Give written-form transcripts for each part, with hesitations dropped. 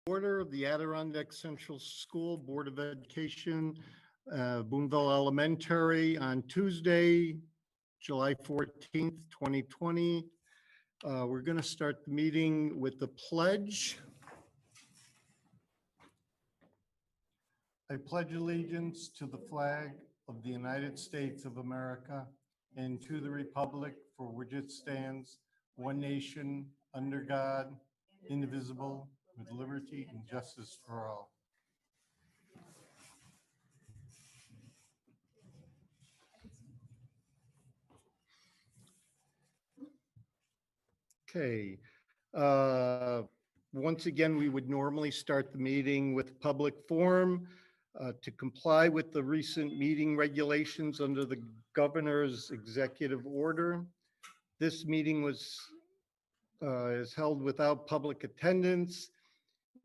Order of the Adirondack Central School Board of Education, Boonville Elementary on Tuesday, July 14th, 2020. We're going to start the meeting with the pledge. I pledge allegiance to the flag of the United States of America and to the republic for which it stands, one nation, under God, indivisible, with liberty and justice for all. Okay. Once again, we would normally start the meeting with public forum. To comply with the recent meeting regulations under the governor's executive order. This meeting is held without public attendance.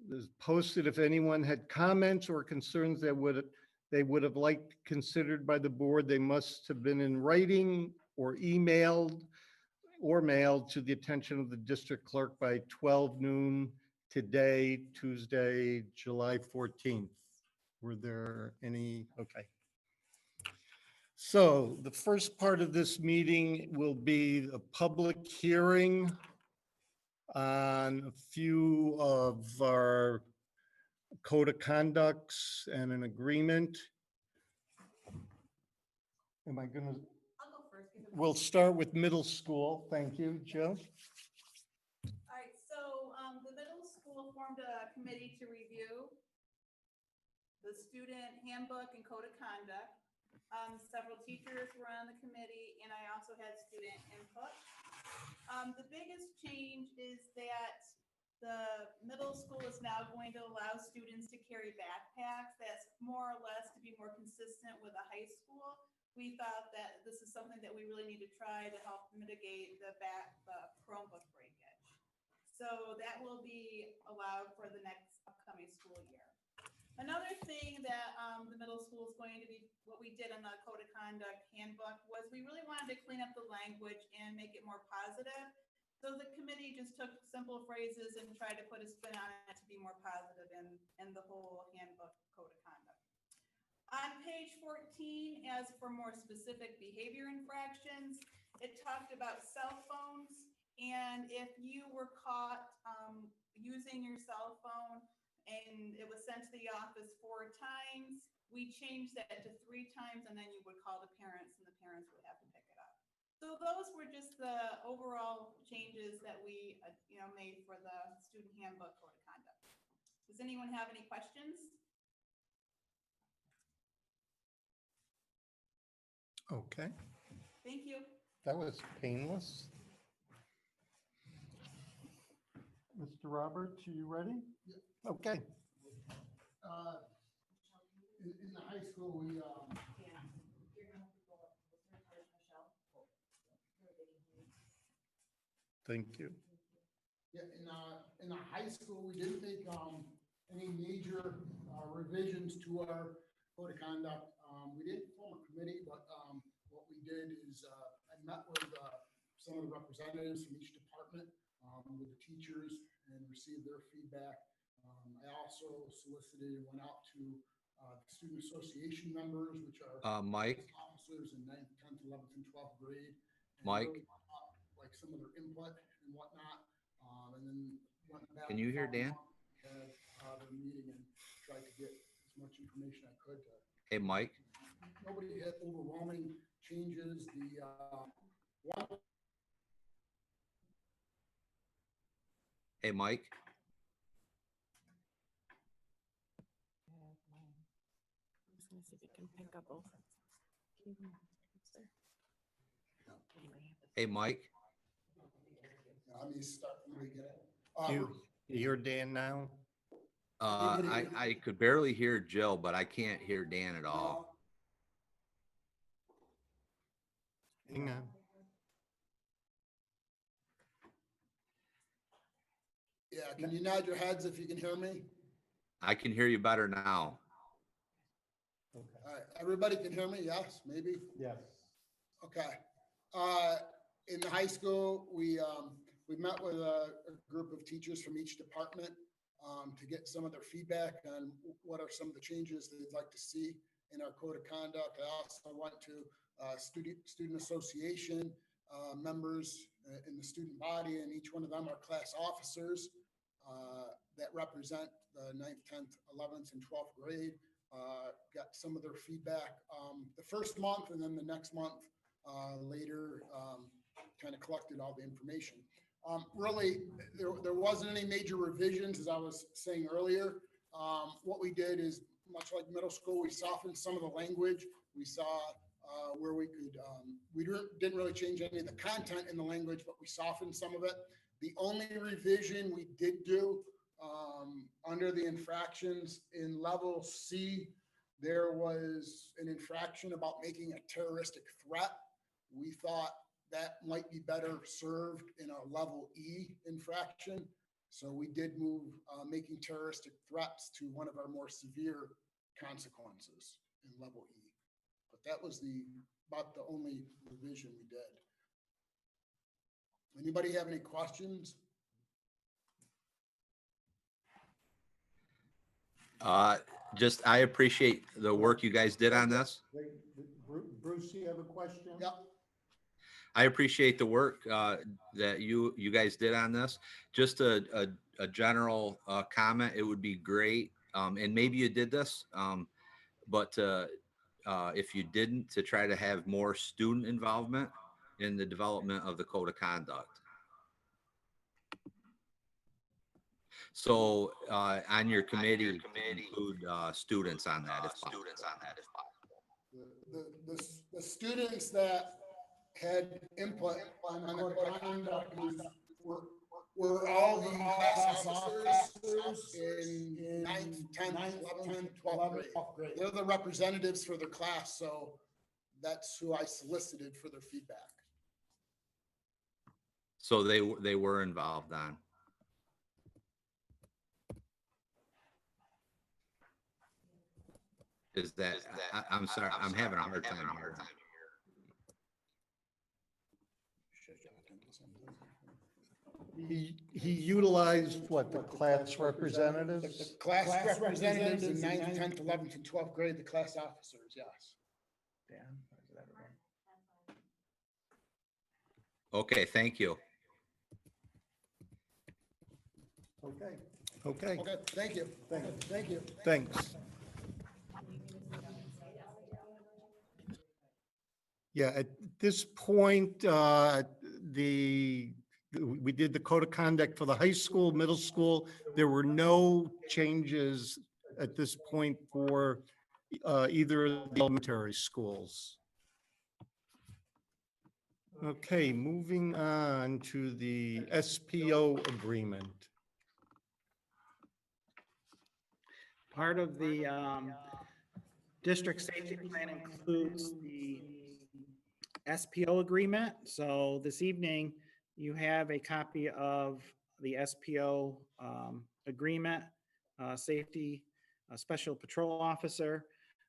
It is posted if anyone had comments or concerns that they would have liked considered by the board, they must have been in writing or emailed or mailed to the attention of the district clerk by 12 noon today, Tuesday, July 14th. Were there any? Okay. So the first part of this meeting will be a public hearing on a few of our code of conducts and an agreement. Am I gonna? I'll go first. We'll start with middle school. Thank you, Jill. All right, so the middle school formed a committee to review the student handbook and code of conduct. Several teachers were on the committee, and I also had student input. The biggest change is that the middle school is now going to allow students to carry backpacks. That's more or less to be more consistent with a high school. We thought that this is something that we really need to try to help mitigate the Chromebook breakage. So that will be allowed for the next upcoming school year. Another thing that the middle school is going to be, what we did in the code of conduct handbook was we really wanted to clean up the language and make it more positive. So the committee just took simple phrases and tried to put a spin on it to be more positive in the whole handbook code of conduct. On page 14, as for more specific behavior infractions, it talked about cell phones. And if you were caught using your cell phone and it was sent to the office 4 times, we changed that to 3 times, and then you would call the parents and the parents would have to pick it up. So those were just the overall changes that we made for the student handbook code of conduct. Does anyone have any questions? Okay. Thank you. That was painless. Mr. Roberts, are you ready? Yeah. Okay. In the high school, we, Thank you. yeah, in the high school, we didn't make, any major, revisions to our code of conduct. We didn't form a committee, but, what we did is, I met with, some of the representatives from each department, with the teachers and received their feedback. I also solicited and went out to the student association members, which are Mike, officers in 9th, 10th, 11th, and 12th grade. And Mike? really went up, like some of their input and whatnot, and then went back. Can you hear Dan? Had their meeting and tried to get as much information I could to. Hey, Mike. Nobody had overwhelming changes. The one. Hey, Mike. I'm just gonna see if it can pick up both. Hey, Mike. Let me start from the beginning. You hear Dan now? I could barely hear Jill, but I can't hear Dan at all. Hang on. Yeah, can you nod your heads if you can hear me? I can hear you better now. All right, everybody can hear me? Yes, maybe? Yes. Okay. In the high school, we met with a group of teachers from each department. to get some of their feedback on what are some of the changes they'd like to see in our code of conduct. I also went to student association members in the student body, and each one of them are class officers that represent the 9th, 10th, 11th, and 12th grade. Got some of their feedback the first month, and then the next month later, kind of collected all the information. Really, there wasn't any major revisions, as I was saying earlier. What we did is, much like middle school, we softened some of the language. We saw where we could, we didn't really change any of the content in the language, but we softened some of it. The only revision we did do under the infractions in level C, there was an infraction about making a terroristic threat. We thought that might be better served in a level E infraction. So we did move making terroristic threats to one of our more severe consequences in level E. But that was about the only revision we did. Anybody have any questions? I appreciate the work you guys did on this. Bruce, you have a question? Yep. I appreciate the work that you guys did on this. Just a general comment, it would be great, and maybe you did this, but if you didn't, to try to have more student involvement in the development of the code of conduct. So on your committee, include students on that if possible. The students that had input on the code of conduct were all the class officers in 9th, 10th, 11th, 12th grade. They're the representatives for their class, so that's who I solicited for their feedback. So they were involved on. I'm sorry, I'm having a hard time here. He utilized what, the class representatives? The class representatives in 9th, 10th, 11th, and 12th grade, the class officers, yes. Okay, thank you. Okay. Okay, thank you. Thank you. Thanks. Yeah, at this point, we did the code of conduct for the high school, middle school. There were no changes at this point for either of the elementary schools. Okay, moving on to the SPO agreement. Part of the district safety plan includes the SPO agreement. So this evening, you have a copy of the SPO agreement, safety special patrol officer.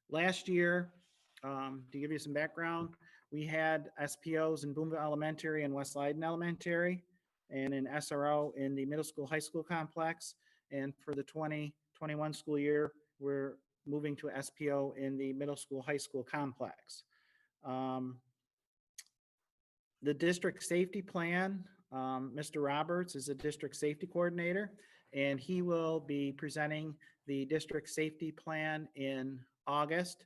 Last year, to give you some background, we had SPOs in Boonville Elementary and West Leiden Elementary, and an SRO in the middle school, high school complex. And for the 2021 school year, we're moving to SPO in the middle school, high school complex. The district safety plan, Mr. Roberts is a district safety coordinator, and he will be presenting the district safety plan in August.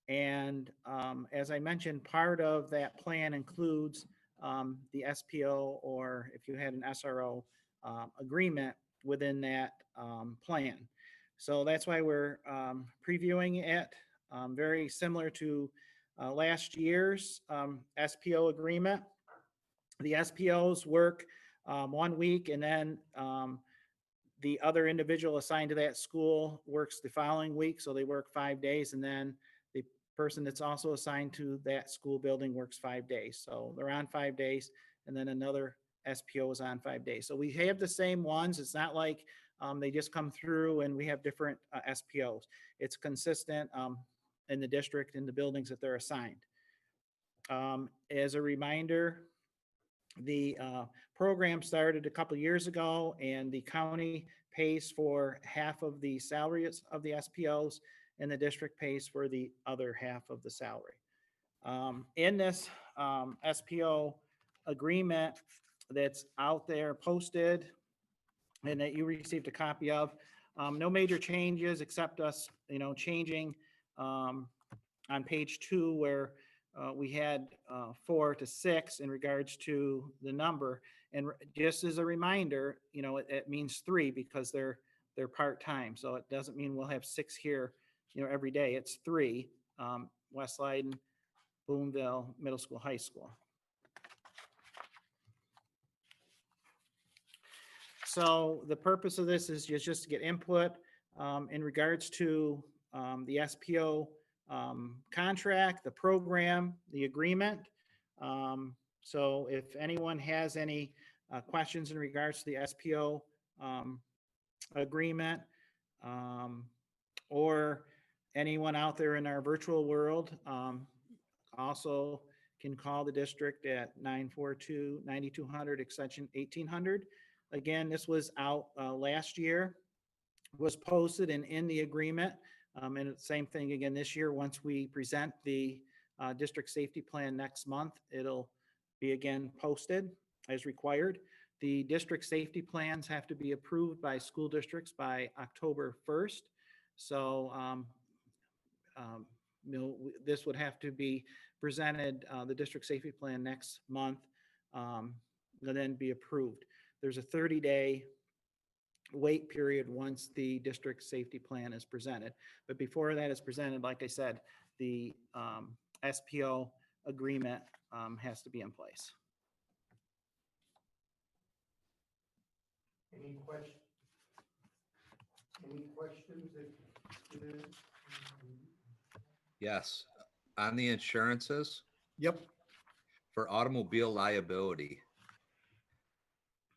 And as I mentioned, part of that plan includes the SPO, or if you had an SRO agreement within that plan. So that's why we're previewing it, very similar to last year's SPO agreement. The SPOs work 1 week, and then the other individual assigned to that school works the following week. So they work 5 days, and then the person that's also assigned to that school building works 5 days. So they're on 5 days, and then another SPO is on 5 days. So we have the same ones. It's not like they just come through and we have different SPOs. It's consistent in the district, in the buildings that they're assigned. As a reminder, The program started a couple years ago, and the county pays for half of the salaries of the SPOs, and the district pays for the other half of the salary. In this SPO agreement that's out there posted and that you received a copy of, no major changes except us, changing on page 2 where we had 4 to 6 in regards to the number. And just as a reminder, it means 3 because they're part-time. So it doesn't mean we'll have 6 here, every day. It's 3, West Leyden, Boonville, Middle School, High School. So the purpose of this is just to get input in regards to the SPO contract, the program, the agreement. So if anyone has any questions in regards to the SPO agreement, or anyone out there in our virtual world, also can call the district at 942-9200 extension 1800. Again, this was out last year, was posted and in the agreement. And it's the same thing again this year. Once we present the district safety plan next month, it'll be again posted as required. The district safety plans have to be approved by school districts by October 1st. So, this would have to be presented, the district safety plan next month, and then be approved. There's a 30-day wait period once the district safety plan is presented. But before that is presented, like I said, the SPO agreement has to be in place. Any questions? Any questions? Yes, on the insurances Yep. for automobile liability.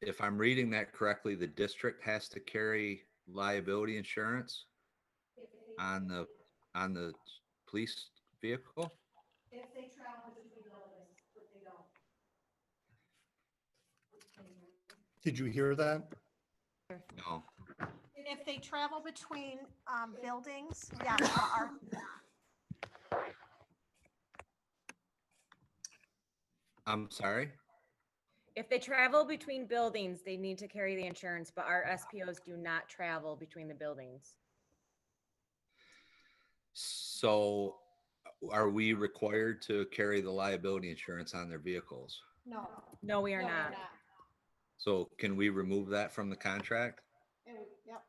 If I'm reading that correctly, the district has to carry liability insurance on the police vehicle? If they travel between buildings, but they don't. Did you hear that? No. If they travel between buildings, yes, I'm sorry? If they travel between buildings, they need to carry the insurance, but our SPOs do not travel between the buildings. So are we required to carry the liability insurance on their vehicles? no. No, we are No, they're not. So can we remove that from the contract? Yep.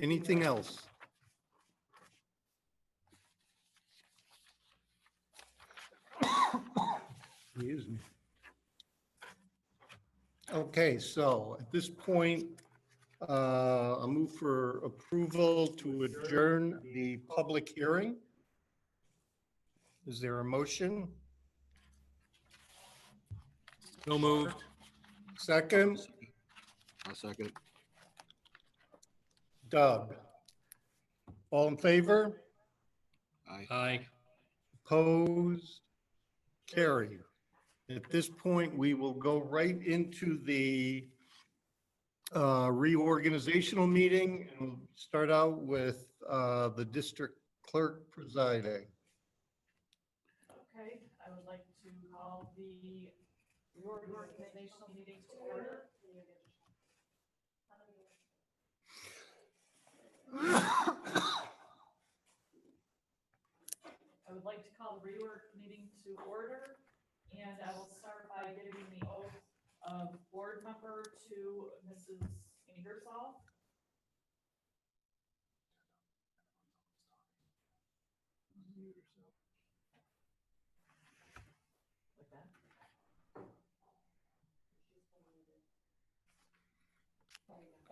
Anything else? Excuse me. Okay, so at this point, I'll move for approval to adjourn the public hearing. Is there a motion? So moved. Second, I'll second. Doug. All in favor? Aye. Opposed? Carried. At this point, we will go right into the reorganizational meeting and we'll start out with the district clerk presiding. Okay, I would like to call the reorganizational meeting to order. I would like to call the reorg meeting to order, and I will start by giving the oath of board member to Mrs. Ingersoll. Like that.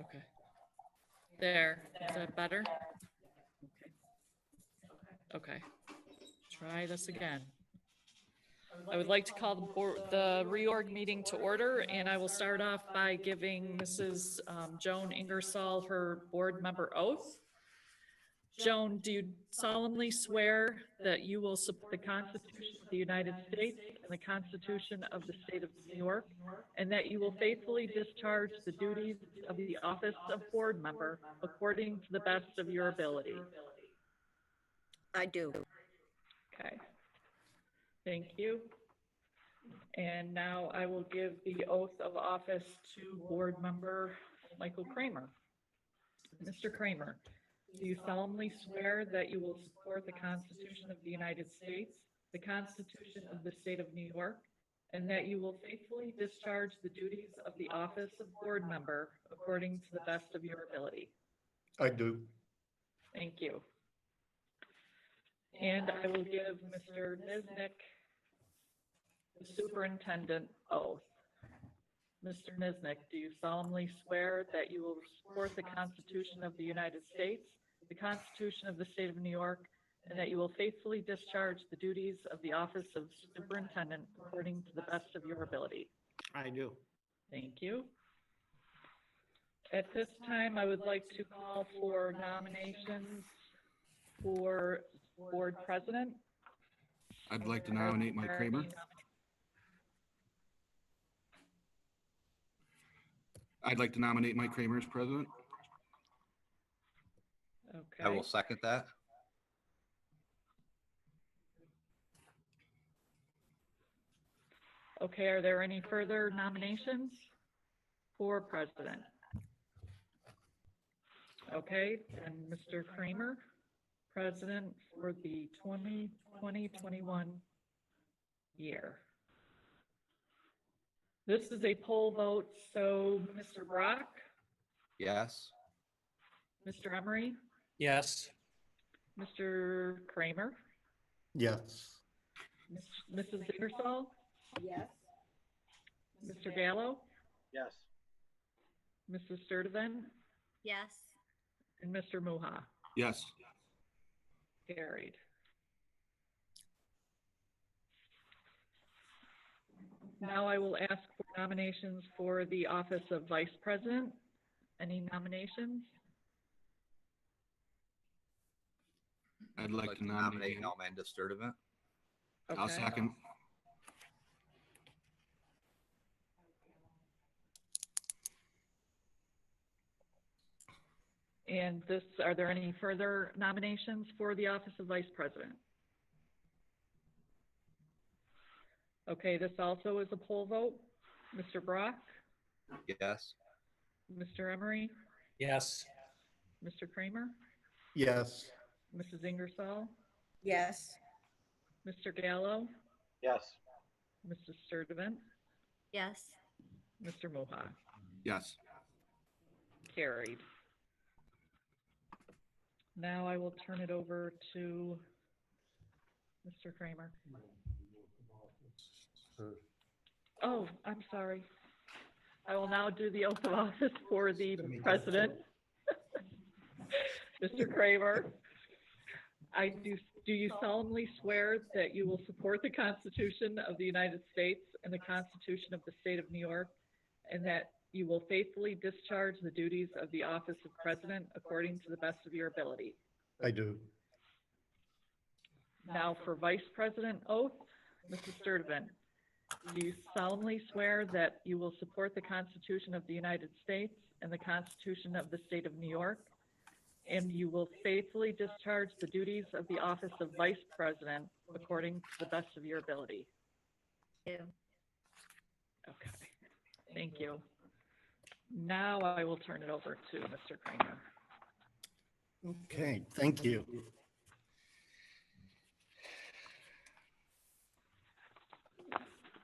Okay. There, is that better? Okay. try this again. I would like to call the reorg meeting to order, and I will start off by giving Mrs. Joan Ingersoll her board member oath. Joan, do you solemnly swear that you will support the Constitution of the United States and the Constitution of the State of New York, and that you will faithfully discharge the duties of the office of board member according to the best of your ability? I do. Okay. Thank you. And now I will give the oath of office to board member Michael Cramer. Mr. Cramer, do you solemnly swear that you will support the Constitution of the United States, the Constitution of the State of New York, and that you will faithfully discharge the duties of the office of board member according to the best of your ability? I do. Thank you. And I will give Mr. Niznik the superintendent oath. Mr. Niznik, do you solemnly swear that you will support the Constitution of the United States, the Constitution of the State of New York, and that you will faithfully discharge the duties of the office of superintendent according to the best of your ability? I do. Thank you. At this time, I would like to call for nominations for board president. I'd like to nominate Mike Cramer. I'd like to nominate Mike Cramer as president. Okay. I will second that. Okay, are there any further nominations for president? Okay, and Mr. Cramer, president for the 2020-21 year. This is a poll vote, so Mr. Brock, Yes. Mr. Emery, Yes. Mr. Cramer, Yes. Mrs. Ingersoll, Yes. Mr. Gallo, Yes. Mrs. Sturdivant, Yes. and Mr. Muha. Yes. Carried. Now I will ask for nominations for the office of vice president. Any nominations? I'd like to nominate. Amanda Sturdivant. I'll Okay. second. And this, are there any further nominations for the office of vice president? Okay, this also is a poll vote. Mr. Brock, Yes. Mr. Emery, Yes. Mr. Cramer, Yes. Mrs. Ingersoll, Yes. Mr. Gallo, Yes. Mrs. Sturdivant, Yes. Mr. Muha. Yes. Carried. Now I will turn it over to Mr. Cramer. Oh, I'm sorry. I will now do the oath of office for the president. Mr. Cramer, do you solemnly swear that you will support the Constitution of the United States and the Constitution of the State of New York, and that you will faithfully discharge the duties of the office of president according to the best of your ability? I do. Now for vice president oath, Mrs. Sturdivant, do you solemnly swear that you will support the Constitution of the United States and the Constitution of the State of New York, and you will faithfully discharge the duties of the office of vice president according to the best of your ability? Do. Okay, thank you. Now I will turn it over to Mr. Cramer. Okay, thank you.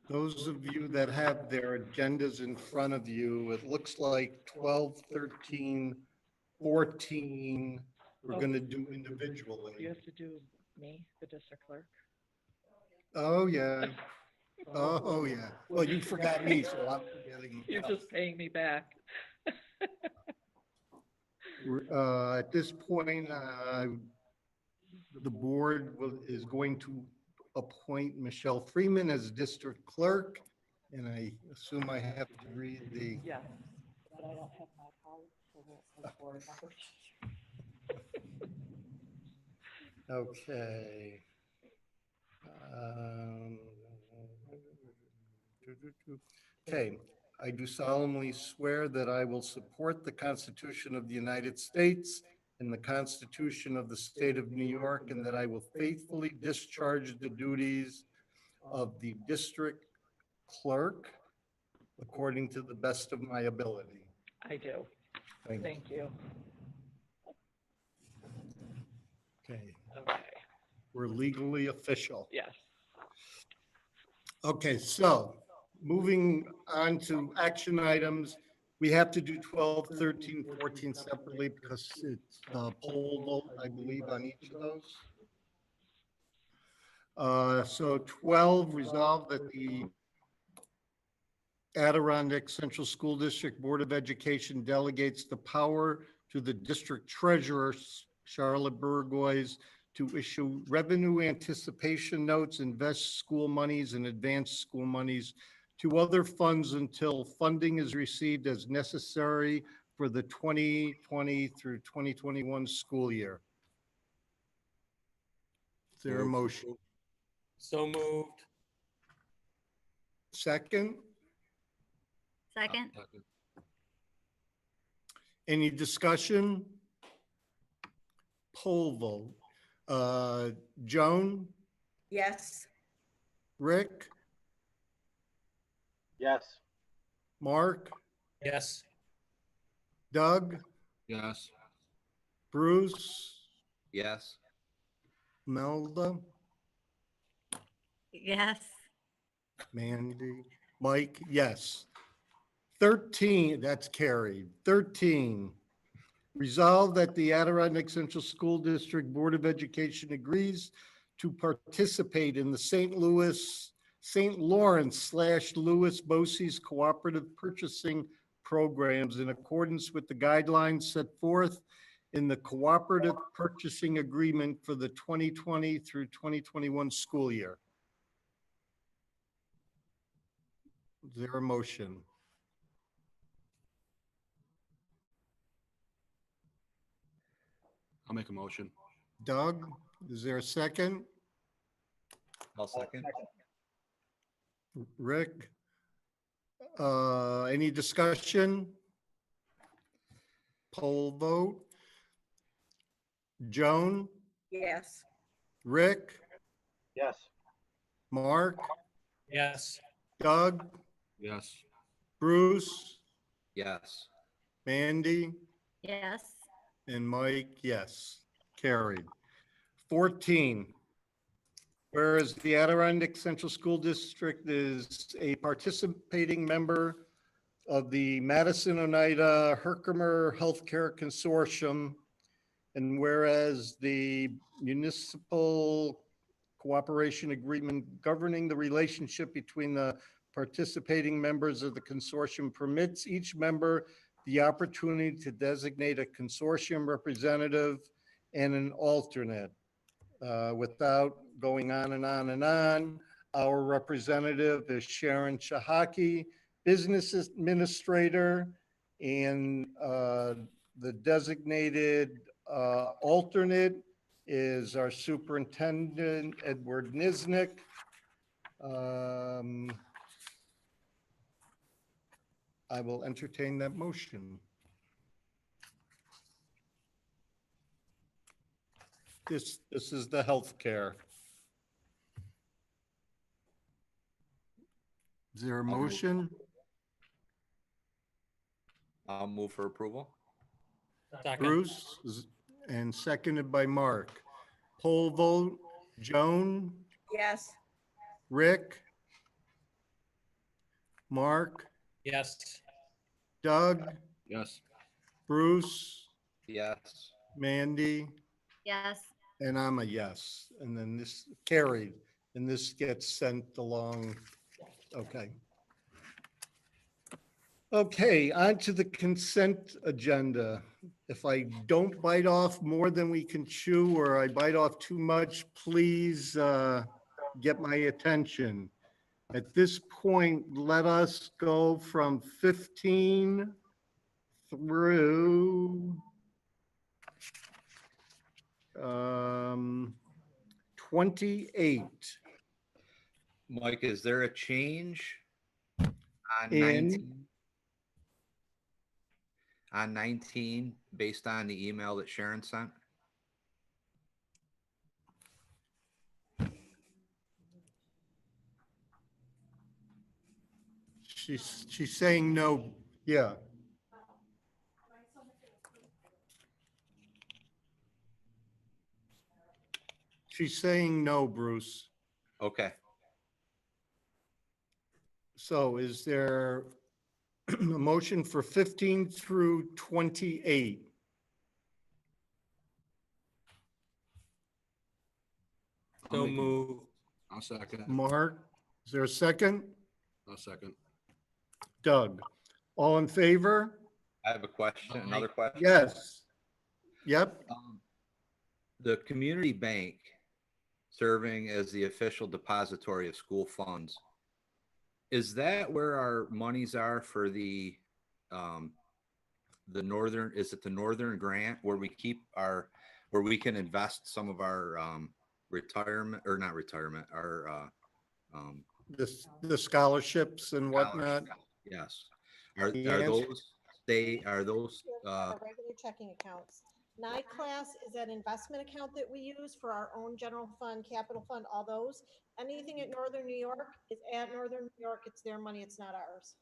Those of you that have their agendas in front of you, it looks like 12, 13, 14, we're going to do You individually. have to do me, the district clerk. Oh, yeah. Oh, yeah. Well, you forgot me, so I'm forgetting. You're just paying me back. At this point, the board is going to appoint Michelle Freeman as district clerk. And I assume I have to read the, Yeah. But I don't have my card for the board members. okay. Um, Okay, I do solemnly swear that I will support the Constitution of the United States and the Constitution of the State of New York, and that I will faithfully discharge the duties of the district clerk according to the best of my ability. I do. Thank you. Thank you. Okay, Okay. we're legally official. Yes. Okay, so moving on to action items, we have to do 12, 13, 14 separately because it's the poll vote, I believe, on each of those. So 12, resolve that the Adirondack Central School District Board of Education delegates the power to the district treasurer, Charlotte Burgoyes, to issue revenue anticipation notes, invest school monies and advance school monies to other funds until funding is received as necessary for the 2020 through 2021 school year. Is there a motion? So moved. Second, Second. any discussion? Poll vote. Joan, Yes. Rick, Yes. Mark, Yes. Doug, Yes. Bruce, Yes. Melda, Yes. Mandy, Mike, yes. 13, that's carried. 13, resolve that the Adirondack Central School District Board of Education agrees to participate in the St. Lawrence / Louis BOCES cooperative purchasing programs in accordance with the guidelines set forth in the cooperative purchasing agreement for the 2020 through 2021 school year. Is there a motion? I'll make a motion. Doug, is there a second? I'll second. Rick? Any discussion? Poll vote. Joan, Yes. Rick, Yes. Mark, Yes. Doug, Yes. Bruce, Yes. Mandy, Yes. and Mike, yes, carried. 14, whereas the Adirondack Central School District is a participating member of the Madison Oneida Herkimer Healthcare Consortium, and whereas the municipal cooperation agreement governing the relationship between the participating members of the consortium permits each member the opportunity to designate a consortium representative and an alternate. Without going on and on and on, our representative is Sharon Shahaki, business administrator, and the designated alternate is our superintendent, Edward Niznik. I will entertain that motion. This is the healthcare. Is there a motion? I'll move for approval. Bruce, and seconded by Mark. Poll vote, Joan, Yes. Rick, Mark, Yes. Doug, Yes. Bruce, Yes. Mandy, Yes. and I'm a yes. And then this carried, and this gets sent along. Okay. Okay, on to the consent agenda. If I don't bite off more than we can chew, or I bite off too much, please get my attention. At this point, let us go from 15 through 28 Mike, is there a change on in, 19? On 19, based on the email that Sharon sent? she's saying no, yeah. She's saying no, Bruce. Okay, So is there a motion for 15 through 28? I'll so make it. move. I'll second. Mark, is there a second? I'll second. Doug, all in favor? I have a question, another question. Yes. Yep. The community bank serving as the official depository of school funds. Is that where our monies are for the northern, is it the northern grant where we keep our, where we can invest some of our retirement, or not retirement, our The scholarships and whatnot. scholarship? Yes. Are Yes. those, are those Our regular checking accounts. NICLAS is an investment account that we use for our own general fund, capital fund, all those. Anything at Northern New York is at Northern New York. It's their money. It's not ours.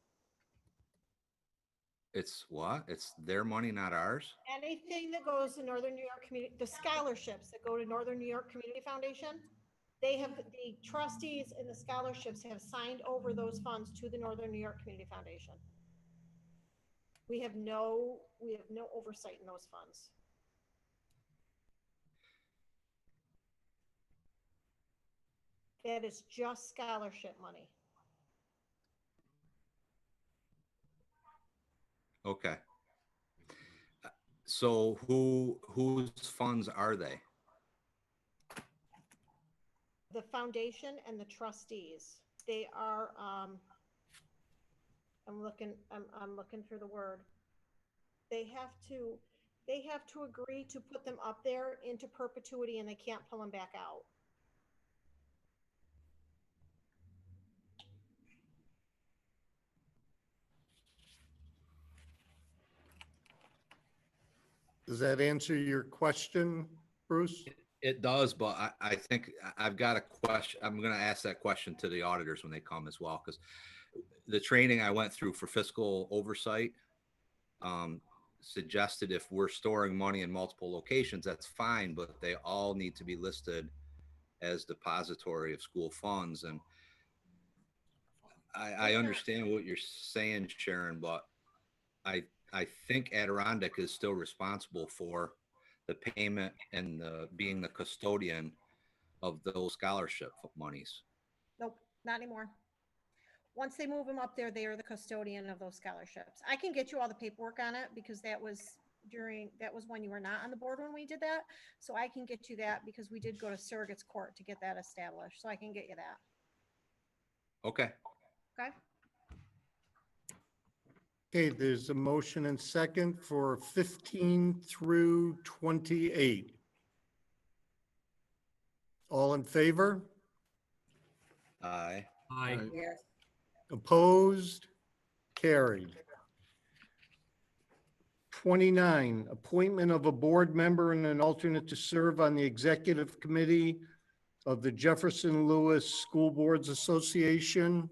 it's what? It's their money, not ours? Anything that goes to Northern New York Community, the scholarships that go to Northern New York Community Foundation, they have, the trustees and the scholarships have signed over those funds to the Northern New York Community Foundation. We have no oversight in those funds. That is just scholarship money. Okay. So whose funds are they? The foundation and the trustees, they are, I'm looking for the word. They have to agree to put them up there into perpetuity and they can't pull them back out. Does that answer your question, Bruce? It does, but I think I've got a question. I'm going to ask that question to the auditors when they come as well, because the training I went through for fiscal oversight suggested if we're storing money in multiple locations, that's fine, but they all need to be listed as depository of school funds. And I understand what you're saying, Sharon, but I think Adirondack is still responsible for the payment and being the custodian of those scholarship monies. Nope, not anymore. Once they move them up there, they are the custodian of those scholarships. I can get you all the paperwork on it because that was when you were not on the board when we did that. So I can get you that because we did go to surrogates court to get that established. So I can get you that. Okay. Okay. Okay, there's a motion and second for 15 through 28. All in favor? Aye. Aye. Opposed? Carried. 29, appointment of a board member and an alternate to serve on the executive committee of the Jefferson Lewis School Boards Association.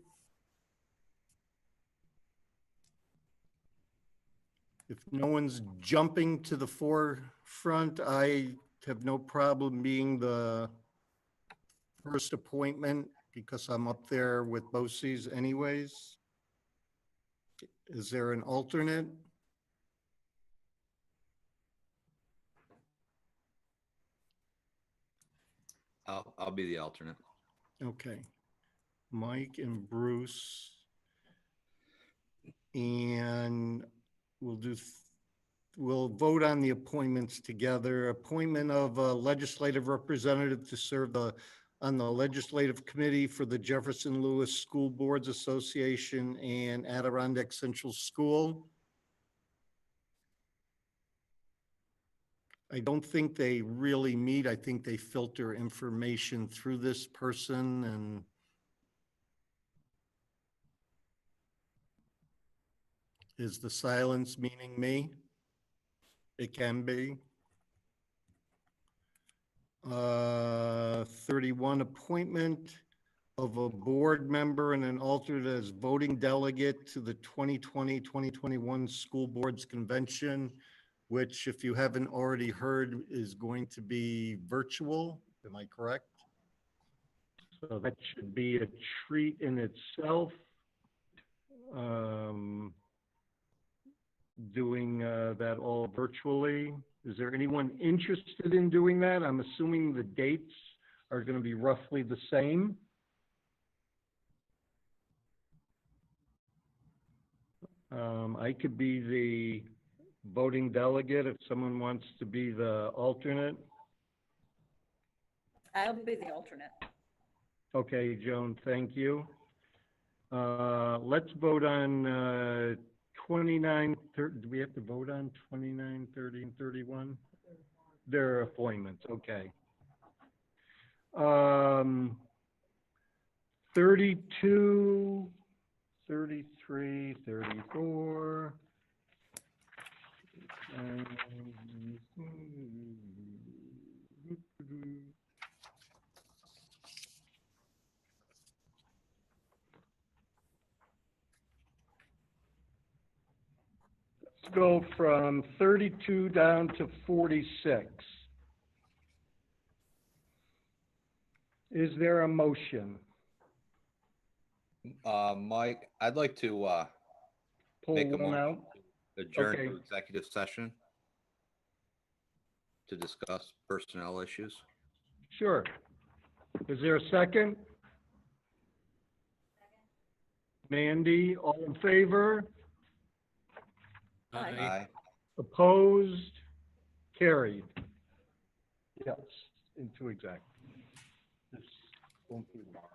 If no one's jumping to the forefront, I have no problem being the first appointment because I'm up there with BOCES anyways. Is there an alternate? I'll be the alternate. Okay. Mike and Bruce. And we'll vote on the appointments together. Appointment of a legislative representative to serve on the legislative committee for the Jefferson Lewis School Boards Association and Adirondack Central School. I don't think they really meet. I think they filter information through this person and is the silence meaning me? It can be. 31, appointment of a board member and an alternate as voting delegate to the 2020-2021 School Boards Convention, which, if you haven't already heard, is going to be virtual. Am I correct? So that should be a treat in itself. Doing that all virtually. Is there anyone interested in doing that? I'm assuming the dates are going to be roughly the same. I could be the voting delegate if someone wants to be the alternate. I'll be the alternate. Okay, Joan, thank you. Let's vote on 29, 30. Do we have to vote on 29, 30, and 31? There are appointments, okay. 32, 33, 34. Let's go from 32 down to 46. Is there a motion? Mike, I'd like to Pull make a one motion out? to adjourn Okay. to executive session to discuss personnel issues. Sure. Is there a second? Mandy, all in favor? Aye. Opposed? Carried. Yes, into exec. This won't be long.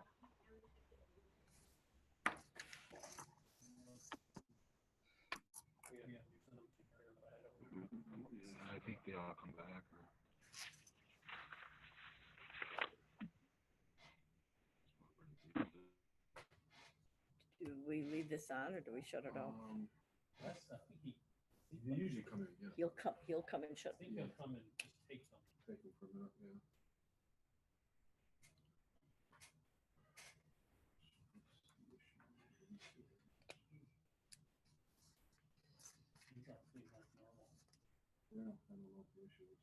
I think they all come back. Do we leave this on or do we shut it off? They usually come in, yeah. He'll come and shut. Take them for a minute, yeah. Yeah, I don't know what the issue is.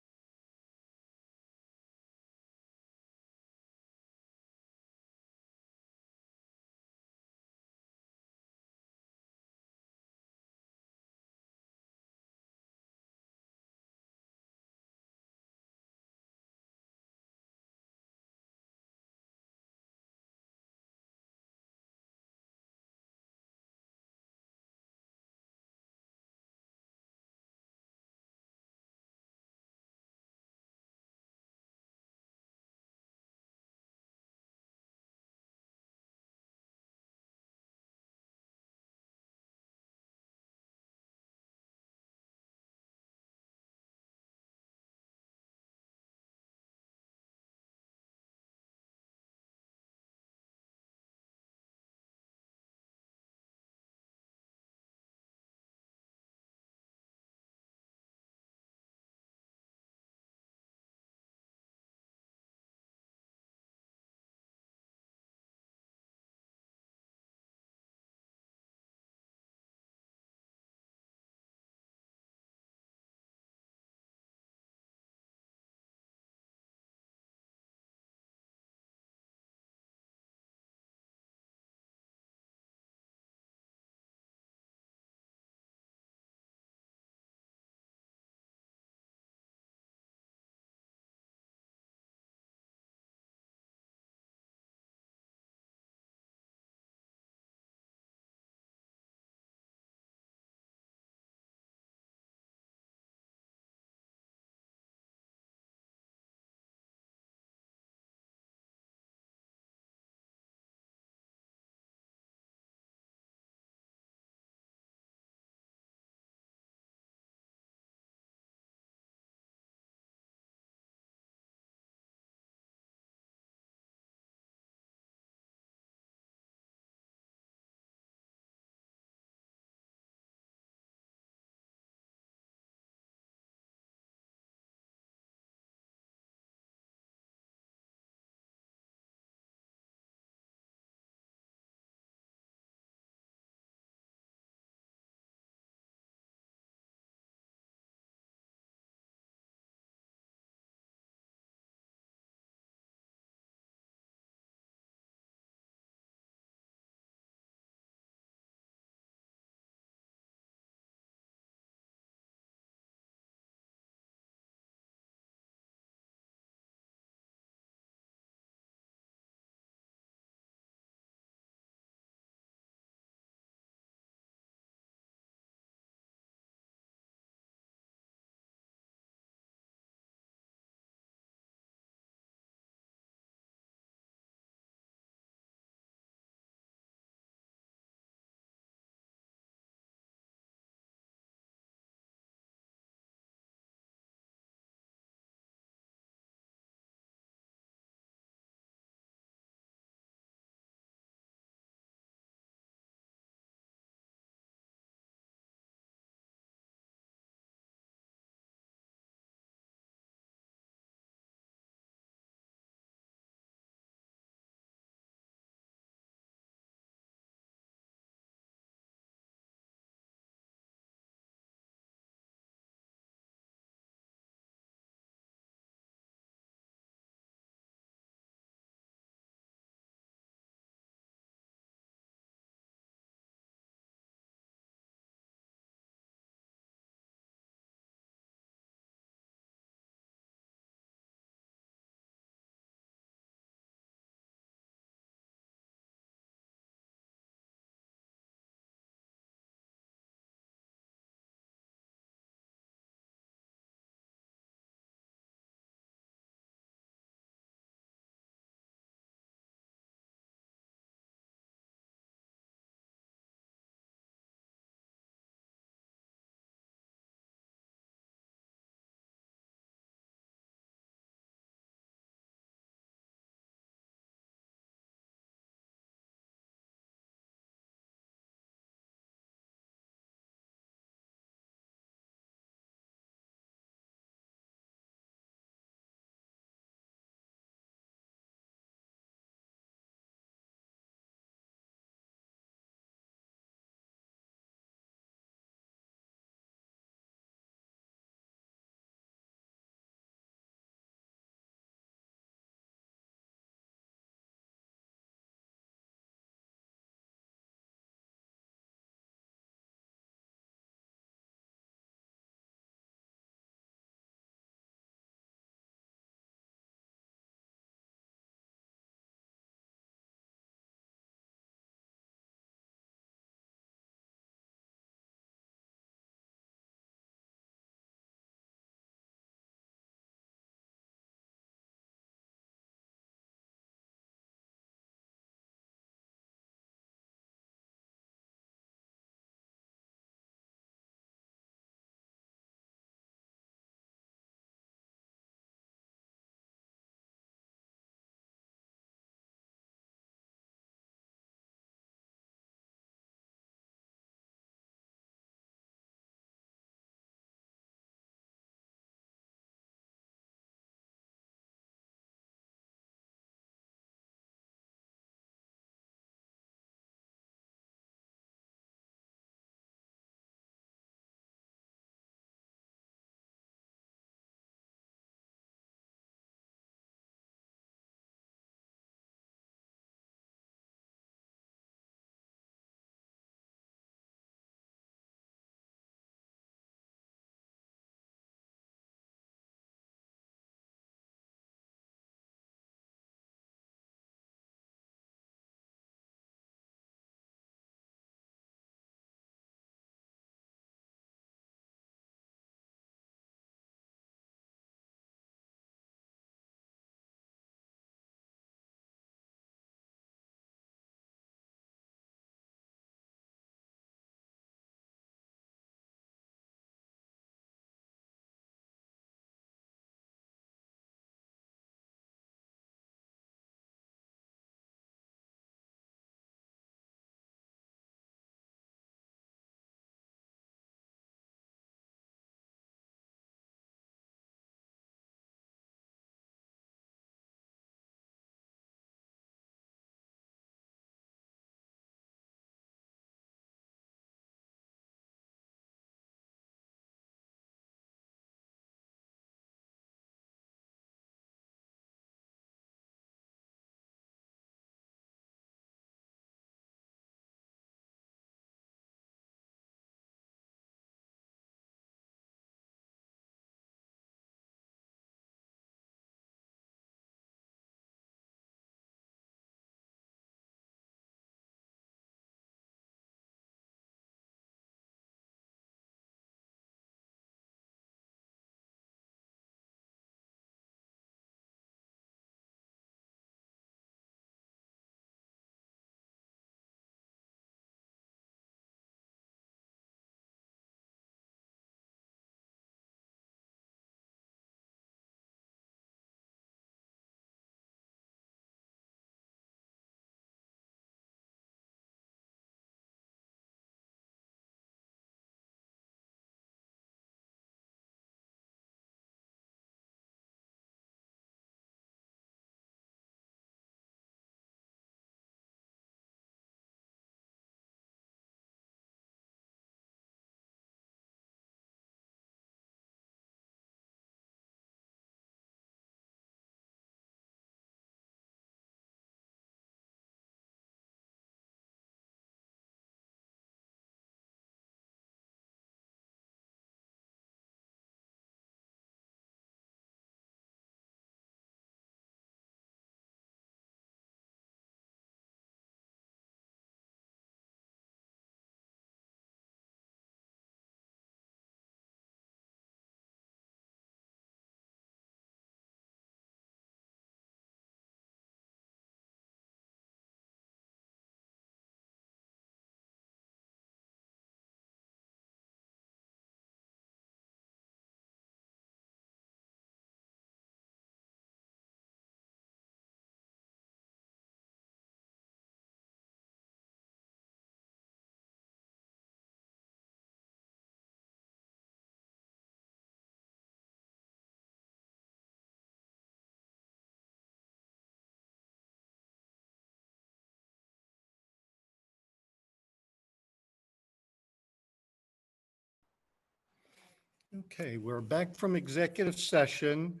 Okay, we're back from executive session.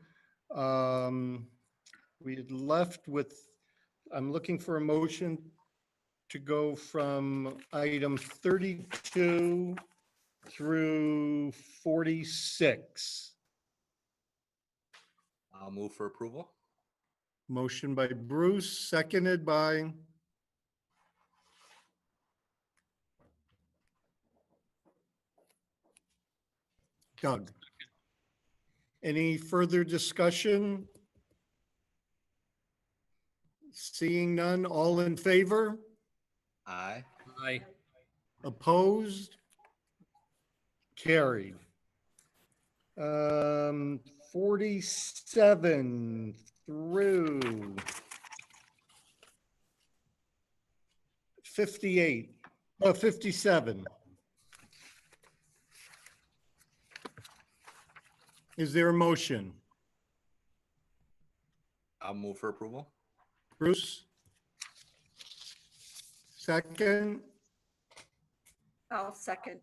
We had left with, I'm looking for a motion to go from item 32 through 46. I'll move for approval. Motion by Bruce, seconded by Doug. Any further discussion? Seeing none, all in favor? Aye. Aye. Opposed? Carried. 47 through 58, 57. Is there a motion? I'll move for approval. Bruce? Second. I'll second.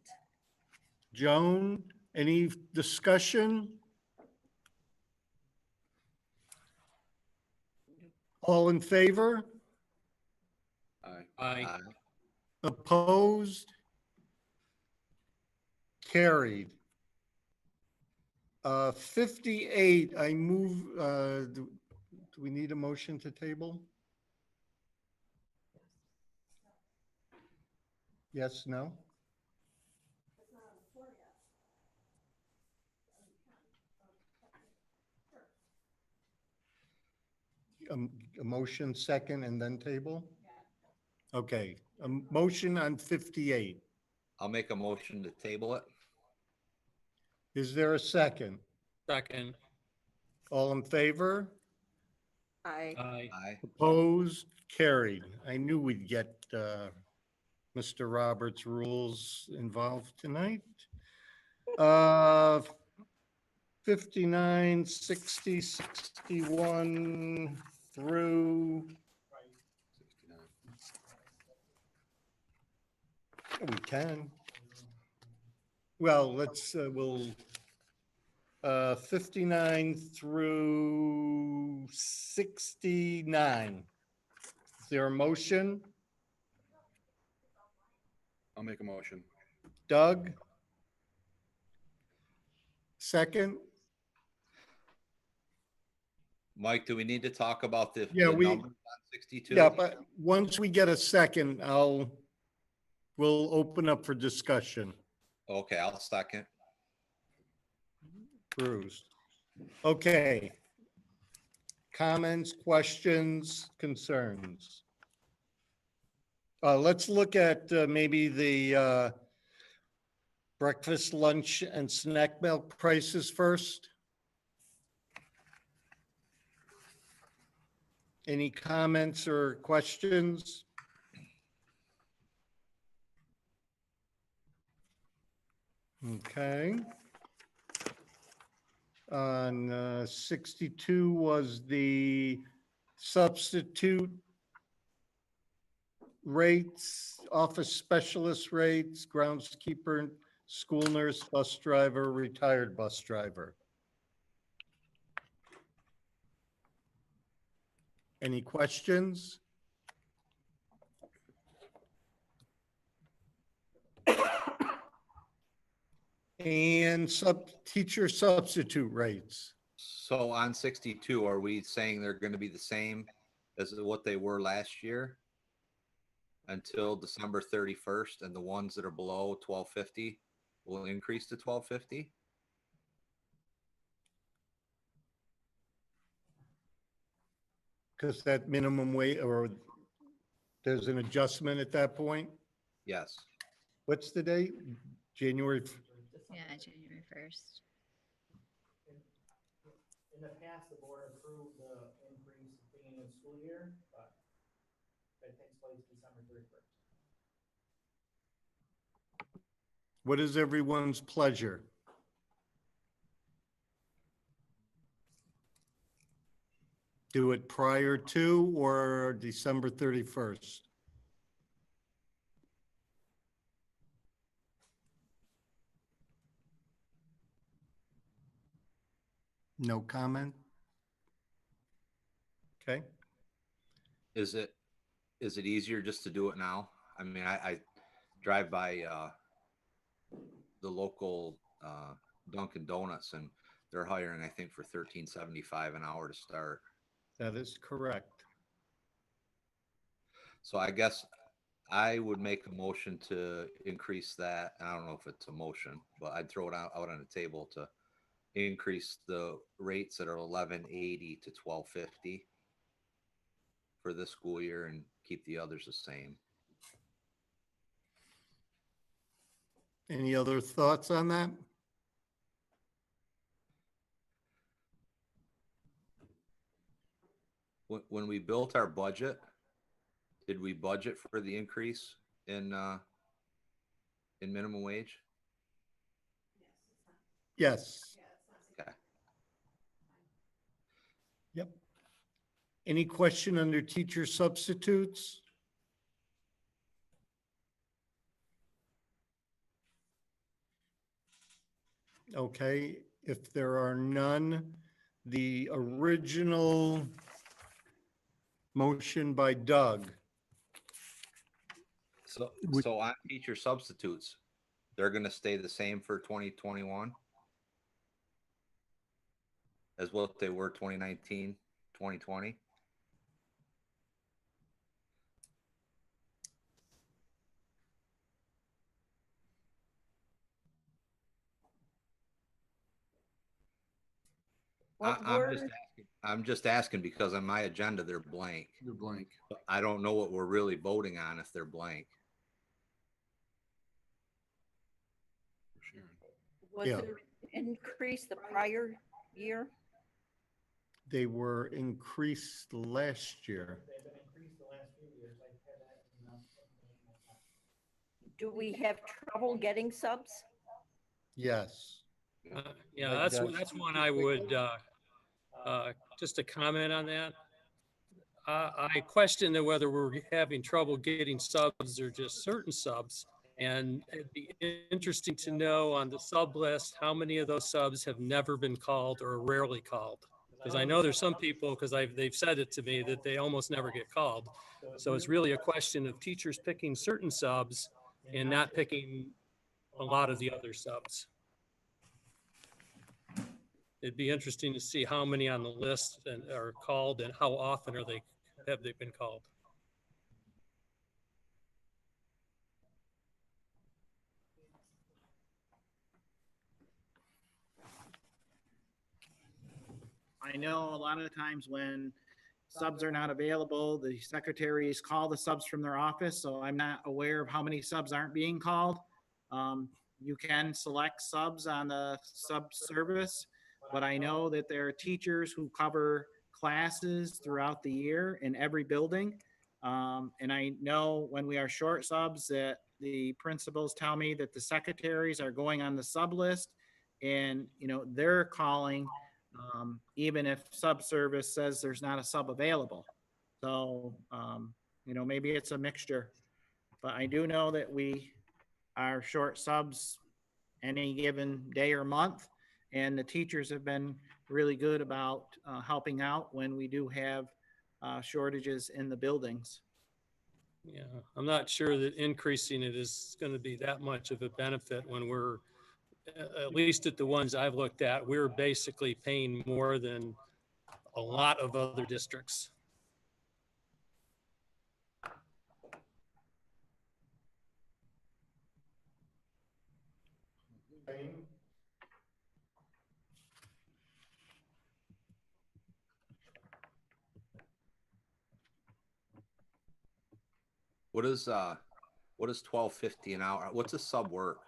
Joan, any discussion? All in favor? Aye. Aye. Opposed? Carried. 58, I move, do we need a motion to table? Yes, no? A motion second and then table? Okay, a motion on 58. I'll make a motion to table it. Is there a second? Second. All in favor? Aye. Aye. Aye. Opposed? Carried. I knew we'd get Mr. Roberts' rules involved tonight. 59, 60, 61 through. We can. Well, let's, we'll, 59 through 69. Is there a motion? I'll make a motion. Doug? Second? Mike, do we need to talk about the Yeah, the we- numbers on 62? Yeah, but once we get a second, we'll open up for discussion. Okay, I'll second. Bruce. Okay. Comments, questions, concerns? Let's look at maybe the breakfast, lunch, and snack milk prices first. Any comments or questions? Okay. On 62 was the substitute rates, office specialist rates, groundskeeper, school nurse, bus driver, retired bus driver. Any questions? And teacher substitute rates. So on 62, are we saying they're going to be the same as what they were last year until December 31st, and the ones that are below 1250 will increase to 1250? Because that minimum wage, or there's an adjustment at that point? Yes. What's the date? January? Yeah, January 1st. In the past, the board approved the increase at the beginning of the school year, but it takes place December 31st. What is everyone's pleasure? Do it prior to or December 31st? No comment? Okay, Is it easier just to do it now? I mean, I drive by the local Dunkin' Donuts, and they're hiring, I think, for $13.75 an hour to start. that is correct. So I guess I would make a motion to increase that. I don't know if it's a motion, but I'd throw it out on the table to increase the rates that are 11.80 to 12.50 for this school year and keep the others the same. Any other thoughts on that? When we built our budget, did we budget for the increase in minimum wage? Yes. Okay. Yep. Any question under teacher substitutes? Okay, if there are none, the original motion by Doug. So on teacher substitutes, they're going to stay the same for 2021 as what they were 2019, 2020. I'm just asking because on my agenda, they're blank. You're blank. I don't know what we're really voting on if they're blank. Sharon. Was Yeah. there increase the prior year? They were increased last year. Do we have trouble getting subs? Yes. Yeah, that's one I would, just a comment on that. I question whether we're having trouble getting subs or just certain subs. And it'd be interesting to know on the sub list, how many of those subs have never been called or rarely called. Because I know there's some people, because they've said it to me, that they almost never get called. So it's really a question of teachers picking certain subs and not picking a lot of the other subs. It'd be interesting to see how many on the list are called and how often have they been called. I know a lot of the times when subs are not available, the secretaries call the subs from their office, so I'm not aware of how many subs aren't being called. You can select subs on the sub service, but I know that there are teachers who cover classes throughout the year in every building. And I know when we are short subs that the principals tell me that the secretaries are going on the sub list and, they're calling even if subservice says there's not a sub available. So, maybe it's a mixture, but I do know that we are short subs any given day or month. And the teachers have been really good about helping out when we do have shortages in the buildings. Yeah, I'm not sure that increasing it is going to be that much of a benefit when we're, at least at the ones I've looked at, we're basically paying more than a lot of other districts. What is 12.50 an hour? What's a sub work?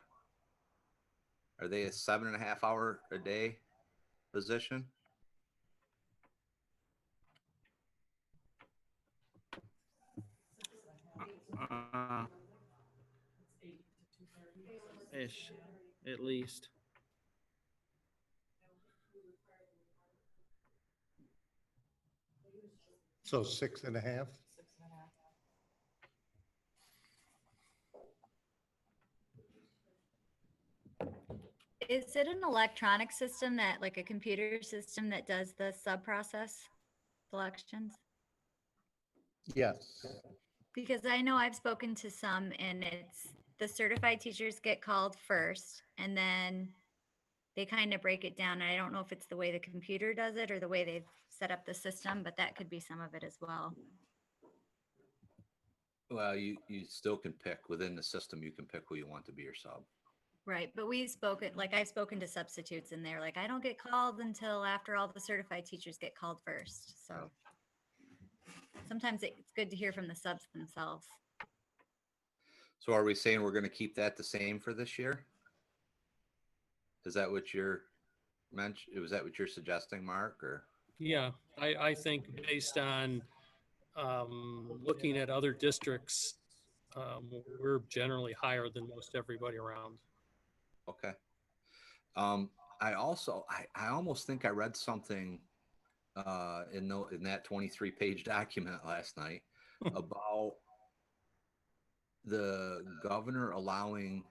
Are they a 7.5 hour a day position? Ish, at least. So 6.5. Is it an electronic system that, like a computer system that does the sub-process selections? Yes. Because I know I've spoken to some and it's the certified teachers get called first and then they kind of break it down. I don't know if it's the way the computer does it or the way they've set up the system, but that could be some of it as well. Well, you still can pick within the system, you can pick who you want to be your sub. Right, but we've spoken, like I've spoken to substitutes and they're like, I don't get called until after all the certified teachers get called first, so. Sometimes it's good to hear from the subs themselves. So are we saying we're gonna keep that the same for this year? Is that what you're was that what you're suggesting, Mark, or? Yeah, I think based on looking at other districts, we're generally higher than most everybody around. Okay. I also, I almost think I read something in that 23-page document last night about the governor allowing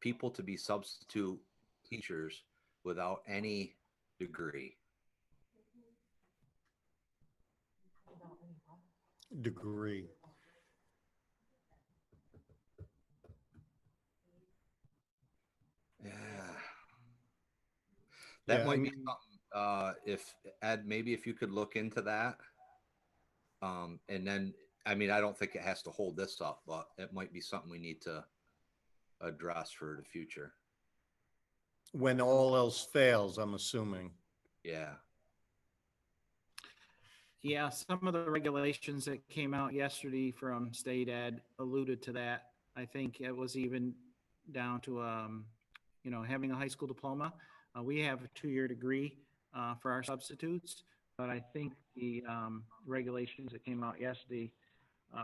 people to be substitute teachers without any degree. Degree. Yeah. That Yeah, might I be mean, something, if Ed, maybe if you could look into that. And then, I mean, I don't think it has to hold this up, but it might be something we need to address for the future. when all else fails, I'm assuming. Yeah. Yeah, some of the regulations that came out yesterday from state ed alluded to that. I think it was even down to, having a high school diploma. We have a 2-year degree for our substitutes, but I think the regulations that came out yesterday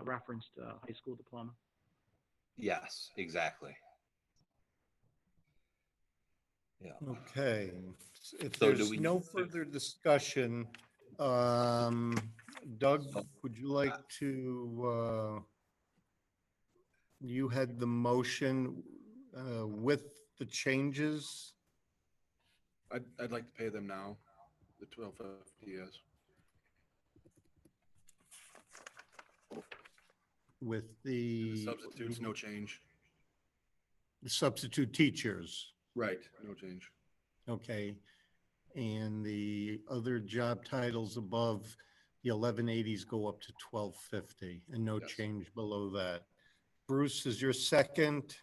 referenced high school diploma. Yes, exactly. Yeah. Okay, if So do there's we no need to- further discussion, Doug, would you like to, you had the motion with the changes? I'd like to pay them now, the 1250, yes. With The the substitutes, no change. substitute teachers, Right, no change. okay? And the other job titles above the 1180s go up to 1250 and no Yes. change below that. Bruce, is your second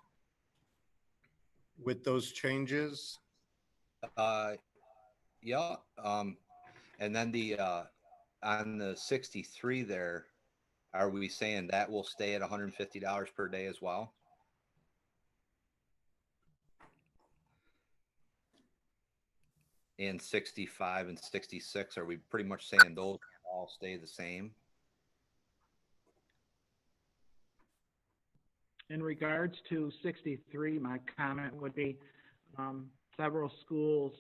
with those changes? Yeah. And then on the 63 there, are we saying that will stay at $150 per day as well? And 65 and 66, are we pretty much saying those all stay the same? In regards to 63, my comment would be several schools,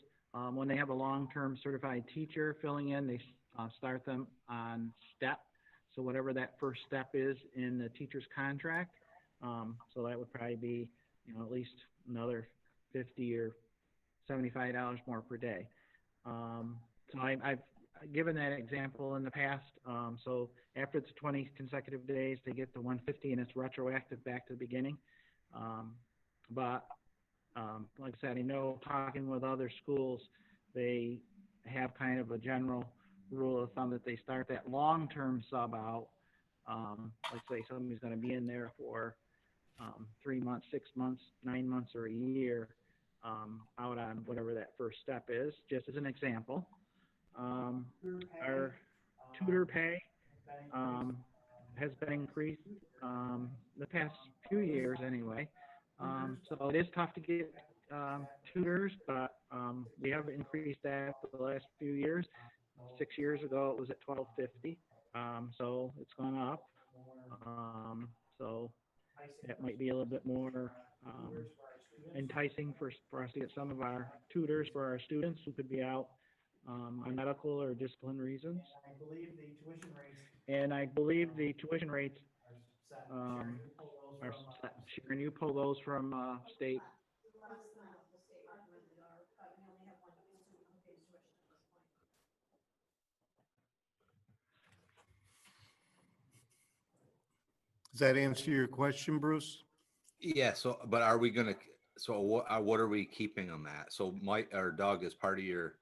when they have a long-term certified teacher filling in, they start them on step. So whatever that first step is in the teacher's contract. So that would probably be, at least another $50 or $75 more per day. So I've given that example in the past. So after it's 20 consecutive days, they get the 150 and it's retroactive back to the beginning. But like I said, talking with other schools, they have kind of a general rule of thumb that they start that long-term sub out. Let's say somebody's going to be in there for 3 months, 6 months, 9 months, or a year, out on whatever that first step is, just as an example. Our tutor pay has been increased the past few years anyway. So it is tough to get tutors, but we have increased that for the last few years. 6 years ago, it was at $12.50, so it's gone up. So that might be a little bit more enticing for us to get some of our tutors for our students who could be out on medical or discipline reasons. And I believe the tuition rates are set. Sharon, you pull those from state Does that answer your question, Bruce? Yeah, so, but are we gonna, so what are we keeping them at? So Mike or Doug, as part of your,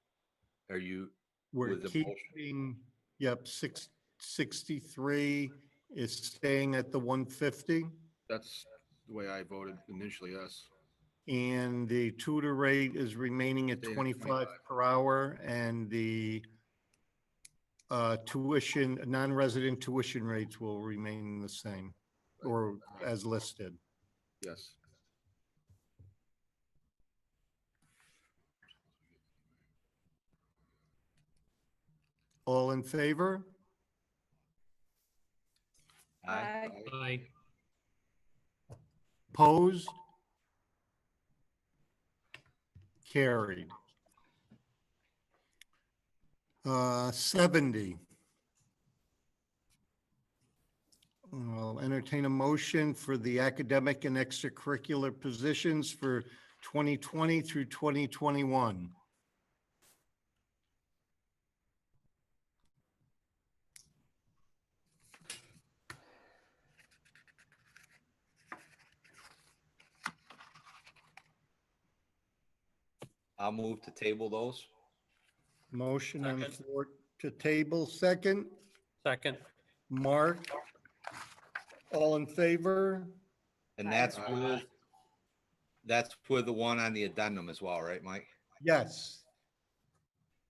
are you, We're with the motion? keeping, yep, 63 is staying at the 150. That's the way I voted initially, yes. And the tutor rate is remaining at Staying at 25 25. per hour, and the tuition, non-resident tuition rates will remain the same or as listed. Yes. All in favor? Aye. Aye. Opposed? Carried. 70. I'll entertain a motion for the academic and extracurricular positions for 2020 through 2021. I'll move to table those. Motion on the Second. floor to table, second. Second. Mark? All in favor? And Aye. that's with the one on the addendum as well, right, Mike? Yes.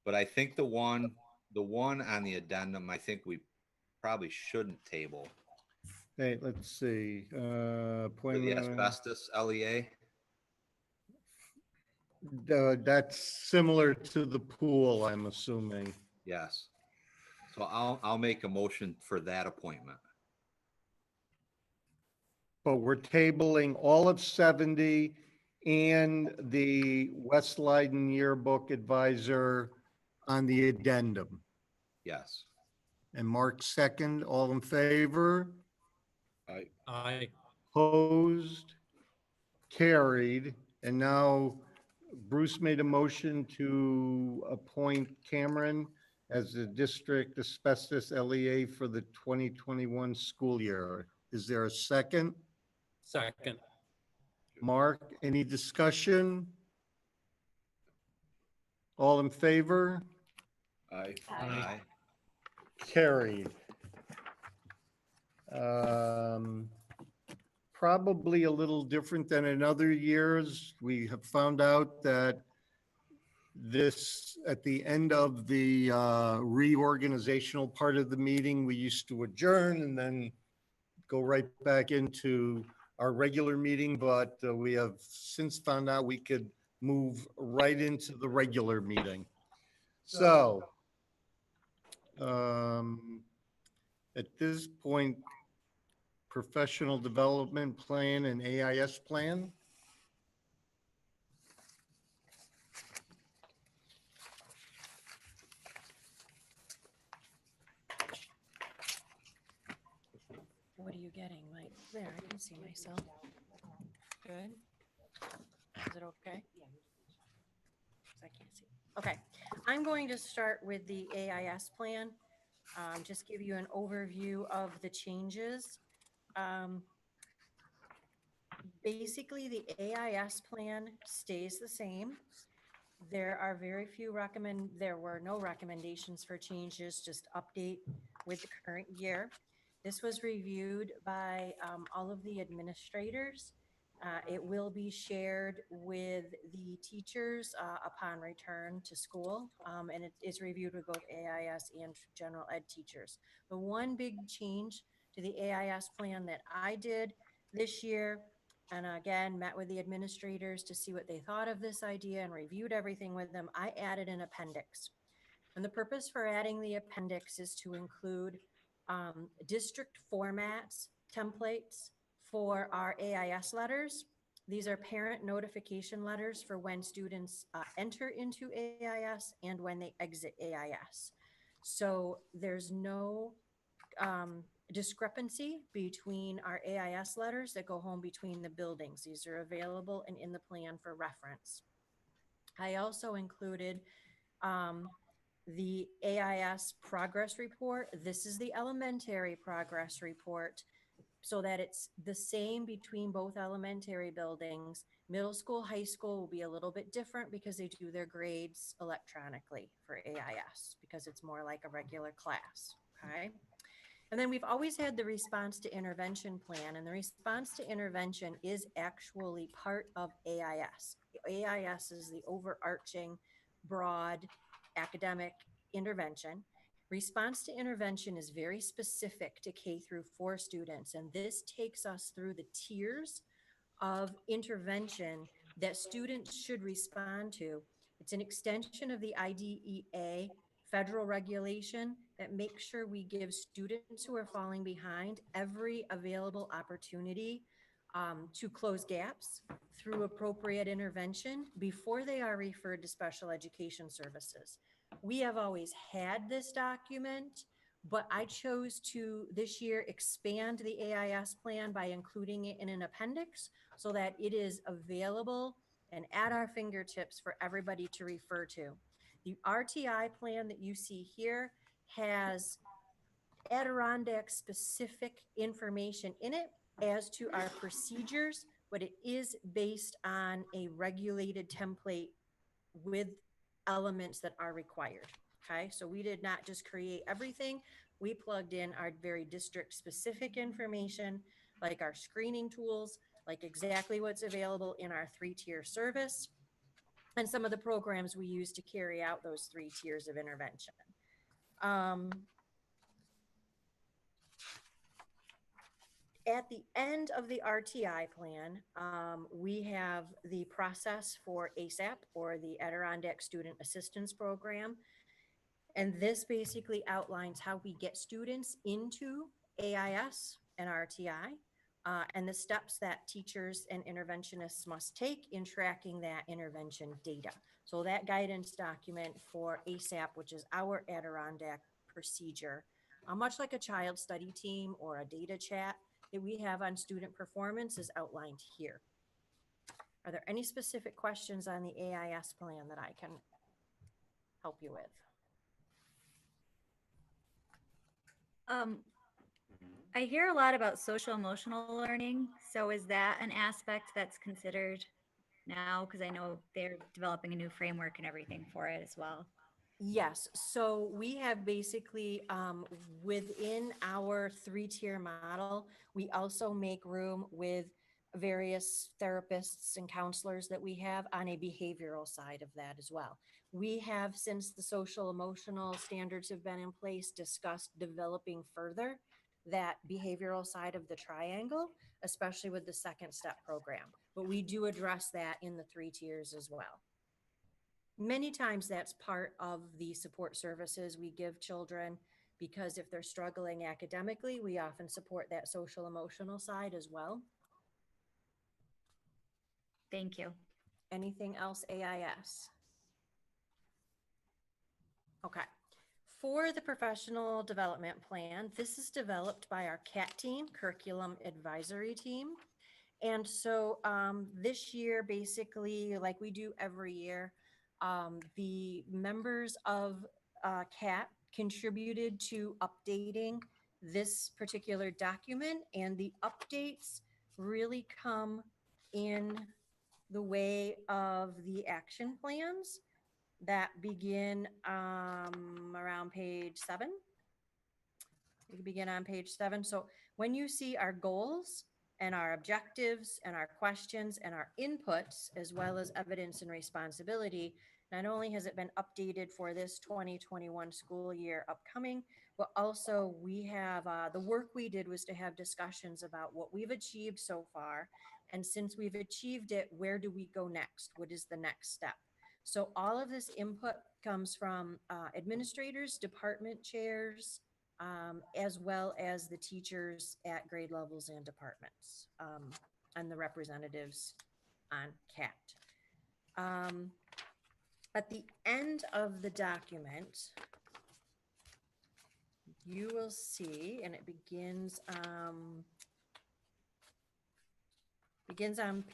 But I think the one on the addendum, I think we probably shouldn't table. Hey, let's see. For the Appointment. asbestos LEA. That's similar to the pool, I'm assuming. Yes. So I'll make a motion for that appointment. But we're tabling all of 70 and the West Leiden Yearbook Advisor on the addendum. Yes. And Mark second, all in favor? Aye. Aye. Opposed? Carried. And now Bruce made a motion to appoint Cameron as the district asbestos LEA for the 2021 school year. Is there a second? Second. Mark, any discussion? All in favor? Aye. Aye. Carried. Probably a little different than in other years. We have found out that this, at the end of the reorganizational part of the meeting, we used to adjourn and then go right back into our regular meeting, but we have since found out we could move right into the regular meeting. So, at this point, professional development plan and AIS plan. What are you getting? Like, there, I can see myself. Good. Is it okay? I can't see. Okay, I'm going to start with the AIS plan. Just give you an overview of the changes. Basically, the AIS plan stays the same. There are very few there were no recommendations for changes, just update with the current year. This was reviewed by all of the administrators. It will be shared with the teachers upon return to school, and it is reviewed with both AIS and general ed teachers. The one big change to the AIS plan that I did this year, and again, met with the administrators to see what they thought of this idea and reviewed everything with them, I added an appendix. And the purpose for adding the appendix is to include district formats, templates for our AIS letters. These are parent notification letters for when students enter into AIS and when they exit AIS. So there's no discrepancy between our AIS letters that go home between the buildings. These are available and in the plan for reference. I also included the AIS progress report. This is the elementary progress report. so that it's the same between both elementary buildings. Middle school, high school will be a little bit different because they do their grades electronically for AIS because it's more like a regular class, okay? And then we've always had the response to intervention plan, and the response to intervention is actually part of AIS. AIS is the overarching, broad academic intervention. Response to intervention is very specific to K through 4 students, and this takes us through the tiers of intervention that students should respond to. It's an extension of the IDEA federal regulation that makes sure we give students who are falling behind every available opportunity to close gaps through appropriate intervention before they are referred to special education services. We have always had this document, but I chose to this year expand the AIS plan by including it in an appendix so that it is available and at our fingertips for everybody to refer to. The RTI plan that you see here has Adirondack specific information in it as to our procedures, but it is based on a regulated template with elements that are required. Okay, so we did not just create everything. We plugged in our very district specific information, like our screening tools, like exactly what's available in our 3-tier service, and some of the programs we use to carry out those 3 tiers of intervention. At the end of the RTI plan, we have the process for ASAP, or the Adirondack Student Assistance Program. And this basically outlines how we get students into AIS and RTI, and the steps that teachers and interventionists must take in tracking that intervention data. So that guidance document for ASAP, which is our Adirondack procedure, much like a child study team or a data chat that we have on student performance, is outlined here. Are there any specific questions on the AIS plan that I can help you with? I hear a lot about social emotional learning. So is that an aspect that's considered now? Because I know they're developing a new framework and everything for it as well. Yes, so we have basically, within our 3-tier model, we also make room with various therapists and counselors that we have on a behavioral side of that as well. We have, since the social emotional standards have been in place, discussed developing further that behavioral side of the triangle, especially with the 2nd step program. But we do address that in the 3 tiers as well. Many times that's part of the support services we give children, because if they're struggling academically, we often support that social emotional side as well. Thank you. Anything else AIS? Okay. For the professional development plan, this is developed by our CAT team, Curriculum Advisory Team. And so this year, basically, like we do every year, the members of CAT contributed to updating this particular document, and the updates really come in the way of the action plans that begin around page 7. We begin on page 7. So when you see our goals and our objectives and our questions and our inputs, as well as evidence and responsibility, not only has it been updated for this 2021 school year upcoming, but also we have, the work we did was to have discussions about what we've achieved so far. And since we've achieved it, where do we go next? What is the next step? So all of this input comes from administrators, department chairs, as well as the teachers at grade levels and departments, and the representatives on CAT. At the end of the document, you will see, and it begins on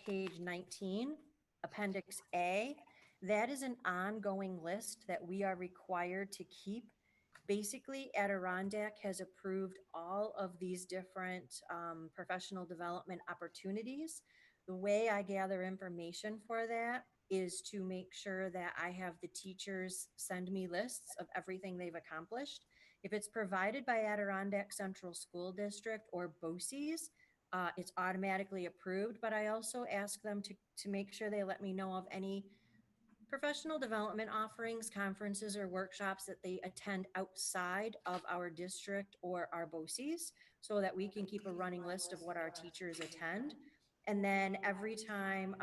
page 19, Appendix A. That is an ongoing list that we are required to keep basically Adirondack has approved all of these different professional development opportunities. The way I gather information for that is to make sure that I have the teachers send me lists of everything they've accomplished. If it's provided by Adirondack Central School District or BOCES, it's automatically approved, but I also ask them to make sure they let me know of any professional development offerings, conferences, or workshops that they attend outside of our district or our BOCES, so that we can keep a running list of what our teachers attend. And then every time,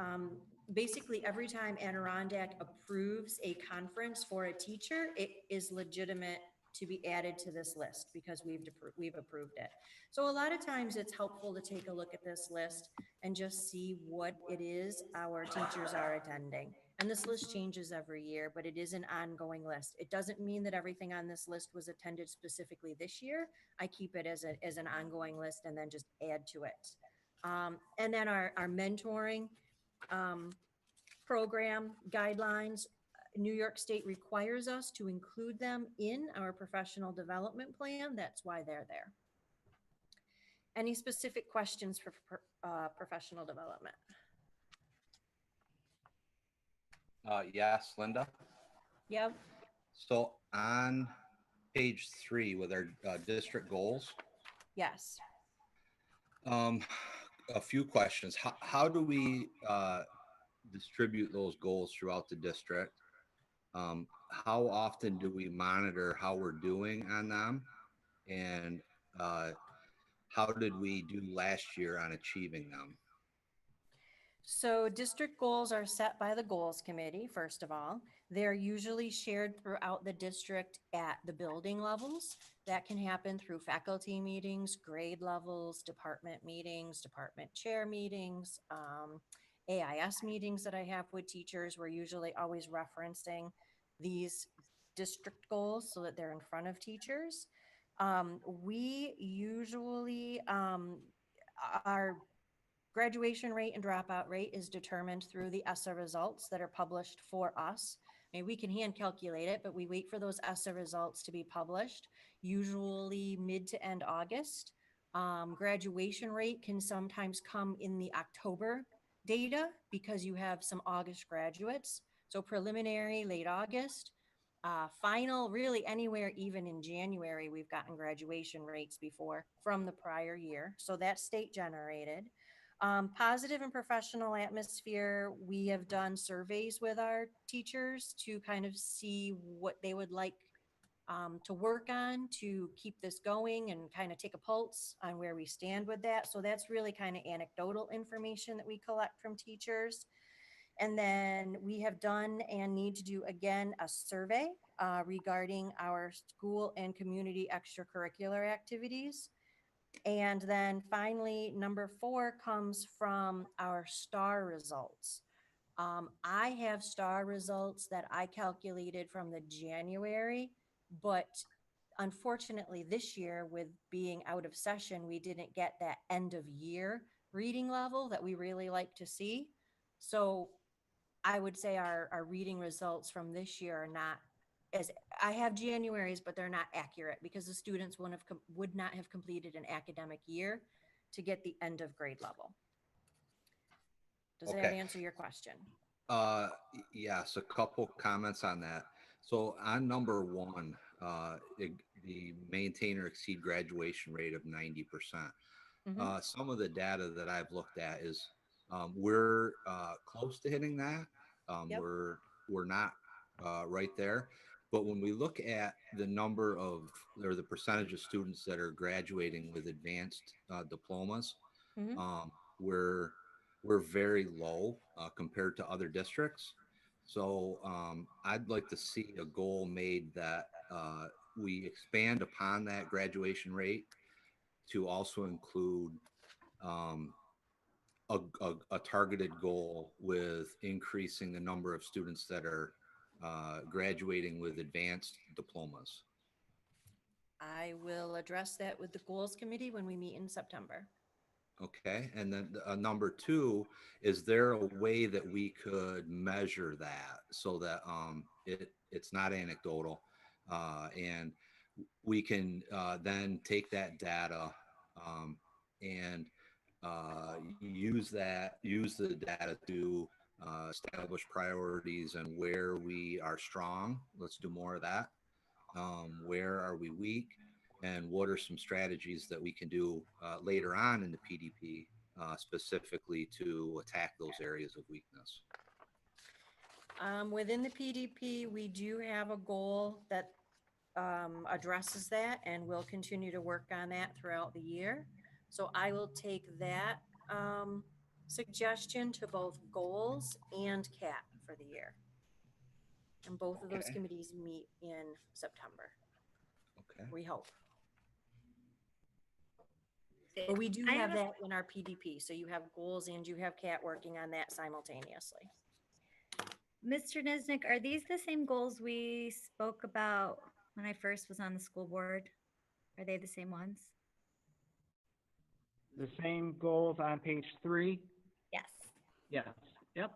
basically every time Adirondack approves a conference for a teacher, it is legitimate to be added to this list because we've approved it. So a lot of times it's helpful to take a look at this list and just see what it is our teachers are attending. And this list changes every year, but it is an ongoing list. It doesn't mean that everything on this list was attended specifically this year. I keep it as an ongoing list and then just add to it. And then our mentoring program guidelines, New York State requires us to include them in our professional development plan. That's why they're there. Any specific questions for professional development? Yes, Linda. Yep. So on page 3 with our district goals, Yes. a few questions. How do we distribute those goals throughout the district? How often do we monitor how we're doing on them? And how did we do last year on achieving them? So district goals are set by the goals committee, first of all. They're usually shared throughout the district at the building levels. That can happen through faculty meetings, grade levels, department meetings, department chair meetings, AIS meetings that I have with teachers. We're usually always referencing these district goals so that they're in front of teachers. We usually, our graduation rate and dropout rate is determined through the ESSA results that are published for us. I mean, we can hand calculate it, but we wait for those ESSA results to be published, usually mid to end August. Graduation rate can sometimes come in the October data because you have some August graduates. So preliminary, late August. Final, really anywhere even in January, we've gotten graduation rates before from the prior year. So that's state generated. Positive and professional atmosphere, we have done surveys with our teachers to kind of see what they would like to work on to keep this going and kind of take a pulse on where we stand with that. So that's really kind of anecdotal information that we collect from teachers. And then we have done and need to do again a survey regarding our school and community extracurricular activities. And then finally, number 4 comes from our STAR results. I have STAR results that I calculated from the January, but unfortunately this year with being out of session, we didn't get that end of year reading level that we really like to see. So I would say our reading results from this year are not as, I have January's, but they're not accurate because the students would not have completed an academic year to get the end of grade level. Does that answer your question? Yes, a couple comments on that. So on number 1, the maintain or exceed graduation rate of 90%. Some of the data that I've looked at is we're close to hitting that. Yep. We're not right there. But when we look at the number of, or the percentage of students that are graduating with advanced diplomas, we're very low compared to other districts. So I'd like to see a goal made that we expand upon that graduation rate to also include a targeted goal with increasing the number of students that are graduating with advanced diplomas. I will address that with the goals committee when we meet in September. Okay, and then number 2, is there a way that we could measure that so that it's not anecdotal and we can then take that data and use the data to establish priorities and where we are strong. Let's do more of that. Where are we weak? And what are some strategies that we can do later on in the PDP specifically to attack those areas of weakness? Within the PDP, we do have a goal that addresses that, and we'll continue to work on that throughout the year. So I will take that suggestion to both goals and CAT for the year. And both of those Okay. committees meet in September. Okay. We hope. But we do I have have a- that in our PDP. So you have goals and you have CAT working on that simultaneously. Mr. Nisnik, are these the same goals we spoke about when I first was on the school board? Are they the same ones? The same goals on page 3? Yes. Yes. Yep.